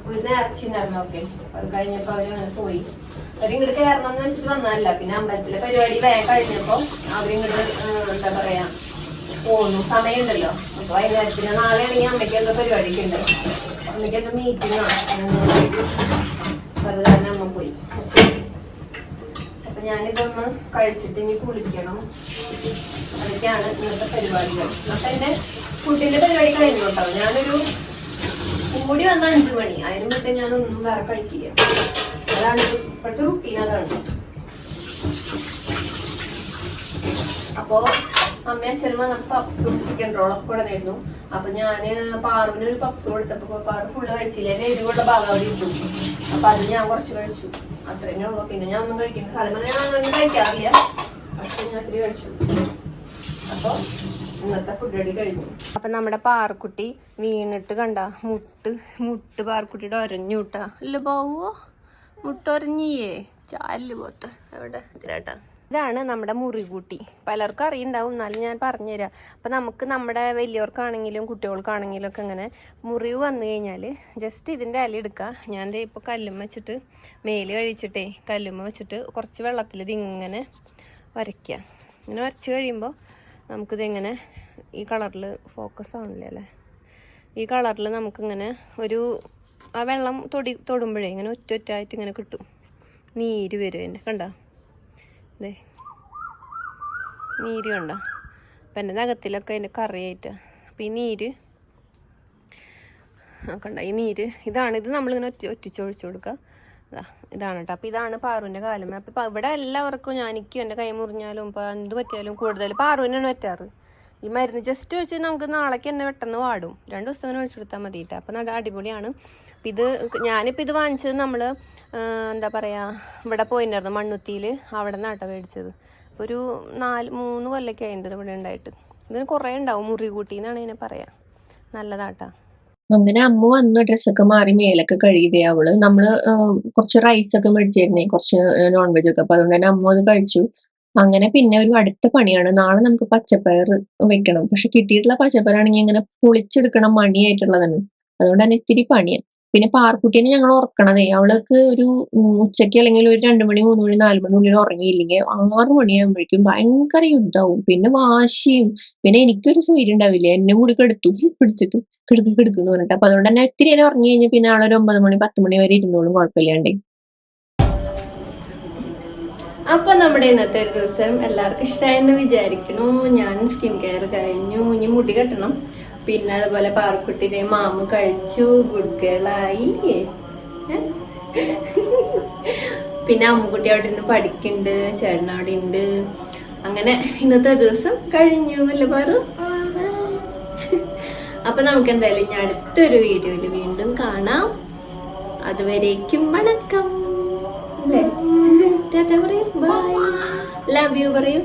ഒരു നേർച്ചയുണ്ടായിരുന്നു. ഓക്കെ, അത് കഴിഞ്ഞപ്പോ അവര് അങ്ങനെ പോയി. അവരിങ്ങോട്ട് കയറണമെന്ന് വെച്ചിട്ട് വന്നതല്ല. പിന്നെ അമ്പലത്തിലെ പരിപാടി വേഗം കഴിഞ്ഞപ്പോ അവരിങ്ങോട്ട് എന്താ പറയാ പോന്നു. സമയമുണ്ടല്ലോ. അപ്പൊ വൈകുന്നേരത്തിന് നാളെ ആണെങ്കിൽ അമ്മയ്ക്ക് എന്തോ പരിപാടിയൊക്കെ ഉണ്ട്. അമ്മയ്ക്ക് എന്തോ മീറ്റിംഗ് ആണ്. അത് തന്നെ അമ്മ പോയി. അപ്പൊ ഞാനിതൊന്ന് കഴിച്ചിട്ട് ഇനി കുളിക്കണം. അതൊക്കെയാണ് ഇന്നത്തെ പരിപാടികൾ. അപ്പൊ എന്റെ ഫുഡിന്റെ പരിപാടി കഴിഞ്ഞു കേട്ടോ. ഞാനൊരു കൂടി വന്ന 5 മണി. അതിന് വിട്ട് ഞാനൊന്നും വേറെ കഴിക്കില്ല. അതാണ് ഇപ്പോഴത്തെ റുട്ടീൻ. അതാണ്. അപ്പോ അമ്മ അച്ഛനും വന്നപ്പോ പപ്സും ചിക്കൻ റോളൊക്കെ കൊടുത്തിരുന്നു. അപ്പൊ ഞാന് പാറുവിന് ഒരു പപ്സ് കൊടുത്തപ്പോ പാറു ഫുള്ള് കഴിച്ചില്ല. എന്റെ എരിവുള്ള ഭാഗം അവിടെ ഇട്ടു. അപ്പൊ അത് ഞാൻ കുറച്ച് കഴിച്ചു. അത്രേന്നെ ഉള്ളു. പിന്നെ ഞാൻ ഒന്നും കഴിക്കുന്നത് സാധനം ഞാൻ ഒന്നും കഴിക്കാറില്ല. പക്ഷെ ഞാൻ ഒത്തിരി കഴിച്ചു. അപ്പൊ ഇന്നത്തെ ഫുഡ് റെഡി കഴിഞ്ഞു. അപ്പൊ നമ്മുടെ പാറക്കുട്ടി വീണിട്ട് കണ്ട മുട്ട് പാറക്കുട്ടിയുടെ ഒരഞ്ഞു വിട്ടാ അല്ല പോവോ. മുട്ടൊരഞ്ഞിയേ ചാല് പോത്ത് എവിടെ കേട്ടാ. ഇതാണ് നമ്മുടെ മുറികൂട്ടി. പലർക്കും അറിയുണ്ടാവും, എന്നാലും ഞാൻ പറഞ്ഞുതരാം. അപ്പം നമുക്ക് നമ്മുടെ വലിയവർക്കാണെങ്കിലും കുട്ടികൾക്കാണെങ്കിലും ഒക്കെ ഇങ്ങനെ മുറിവ് വന്നു കഴിഞ്ഞാൽ ജസ്റ്റ് ഇതിൻ്റെ ഇല എടുക്കുക. ഞാൻ ഇപ്പോൾ കല്ലുമ്മ വെച്ചിട്ട് മേല് കഴിച്ചിട്ടേ കല്ലുമ്മ വെച്ചിട്ട് കുറച്ച് വെള്ളത്തിൽ ഇതിങ്ങനെ വരയ്ക്കുക. ഇങ്ങനെ വരച്ച് കഴിയുമ്പോൾ നമുക്കിതിങ്ങനെ ഈ കളറിൽ ഫോക്കസ് ആവണില്ല അല്ലേ, ഈ കളറിൽ നമുക്കിങ്ങനെ ഒരു ആ വെള്ളം തൊടുമ്പോഴേ ഇങ്ങനെ ഒറ്റൊറ്റായിട്ട് ഇങ്ങനെ കിട്ടും. നീര് വരും എൻ്റെ കണ്ടോ. അതെ, നീര് കണ്ട. അപ്പം എൻ്റെ നഖത്തിലൊക്കെ അതിൻ്റെ കറിയായിട്ട്. അപ്പം ഈ നീര് കണ്ട, ഈ നീര് ഇത് നമ്മളിങ്ങനെ ഒറ്റിച്ചൊഴിച്ചു കൊടുക്കുക. ഇതാണ് കേട്ടോ. അപ്പം ഇതാണ് പാറുവിൻ്റെ കാലമേ. അപ്പം ഇവിടെ എല്ലാവർക്കും എനിക്കും എൻ്റെ കൈ മുറിഞ്ഞാലും ഇപ്പം എന്ത് പറ്റിയാലും കൂടുതൽ പാറുവിനാണ് പറ്റാറ്. ഈ മരുന്ന് ജസ്റ്റ് വെച്ച് നമുക്ക് നാളേക്ക് തന്നെ പെട്ടെന്ന് വാടും. 2 ദിവസം തന്നെ ഒഴിച്ചു കൊടുത്താൽ മതിയിട്ട്. അപ്പം അടിപൊളിയാണ്. ഇത് ഞാനിപ്പോൾ ഇത് വാങ്ങിച്ചത് നമ്മൾ എന്താ പറയുക ഇവിടെ പോയിട്ടുണ്ടായിരുന്നു മണ്ണുത്തിയിൽ. അവിടെ നിന്നാട്ടോ മേടിച്ചത്. ഒരു 3 കൊല്ലമൊക്കെ ആയിട്ടുണ്ട് ഇവിടെ ഉണ്ടായിട്ട്. ഇതിന് കുറേ ഉണ്ടാവും. മുറികൂട്ടി എന്നാണ് ഇതിനെ പറയാ. നല്ലതാട്ടാ. അങ്ങനെ അമ്മ വന്ന് ഡ്രസ്സൊക്കെ മാറി മേലൊക്കെ കഴുകിയതേ. നമ്മള് കുറച്ച് റൈസൊക്കെ മേടിച്ചിരുന്നേ, കുറച്ച് നോൺ വെജ് ഒക്കെ. അപ്പൊ അതുകൊണ്ട് തന്നെ അമ്മ അത് കഴിച്ചു. അങ്ങനെ പിന്നെ ഒരു അടുത്ത പണിയാണ്. നാളെ നമുക്ക് പച്ചപ്പയർ വെക്കണം. പക്ഷെ കിട്ടിയിട്ടുള്ള പച്ചപ്പയറാണെങ്കിൽ ഇങ്ങനെ പൊളിച്ചെടുക്കണം, മണിയായിട്ടുള്ളതാണ്. അതുകൊണ്ട് തന്നെ ഇത്തിരി പണിയാണ്. പിന്നെ പാർക്കുട്ടീനെ ഞങ്ങൾ ഉറക്കണതേ അവൾക്ക് ഒരു ഉച്ചയ്ക്ക് അല്ലെങ്കിൽ ഒരു 2 മണി 3 മണി 4 മണി ഉള്ളിൽ ഉറങ്ങിയില്ലെങ്കിൽ 6 മണിയാകുമ്പോഴേക്കും ഭയങ്കര യുദ്ധമാവും. പിന്നെ വാശിയും, പിന്നെ എനിക്കൊരു സ്വൈര്യം ഉണ്ടാവില്ല, എന്നെ കൂടി കെടുത്തു പിടിച്ചിട്ട് കിടക്കുന്നു പറഞ്ഞിട്ട്. അപ്പൊ അതുകൊണ്ട് തന്നെ ഇത്തിരി നേരം ഉറങ്ങി കഴിഞ്ഞാൽ പിന്നെ ആളൊരു 9 മണി 10 മണി വരെ ഇരുന്നോളും, കുഴപ്പമില്ലാണ്ട്. അപ്പൊ നമ്മുടെ ഇന്നത്തെ ഒരു ദിവസം എല്ലാവർക്കും ഇഷ്ടമായെന്ന് വിചാരിക്കണു. ഞാൻ സ്കിൻ കെയർ കഴിഞ്ഞു, ഇനി മുടി കെട്ടണം. പിന്നെ അതുപോലെ പാർക്കുട്ടിയുടെ മാമു കഴിച്ചു, ഗുഡ് ഗേളായി. പിന്നെ അമ്മുക്കുട്ടി അവിടെ നിന്ന് പഠിക്കുന്നുണ്ട്, ചേട്ടൻ അവിടെ ഉണ്ട്. അങ്ങനെ ഇന്നത്തെ ദിവസം കഴിഞ്ഞു അല്ലേ പാറു? അപ്പൊ നമുക്ക് എന്തായാലും ഇനി അടുത്തൊരു വീഡിയോയിൽ വീണ്ടും കാണാം. അതുവരേക്കും വണക്കം. ടാറ്റ പറയൂ, ബൈ, ലവ് യു പറയൂ.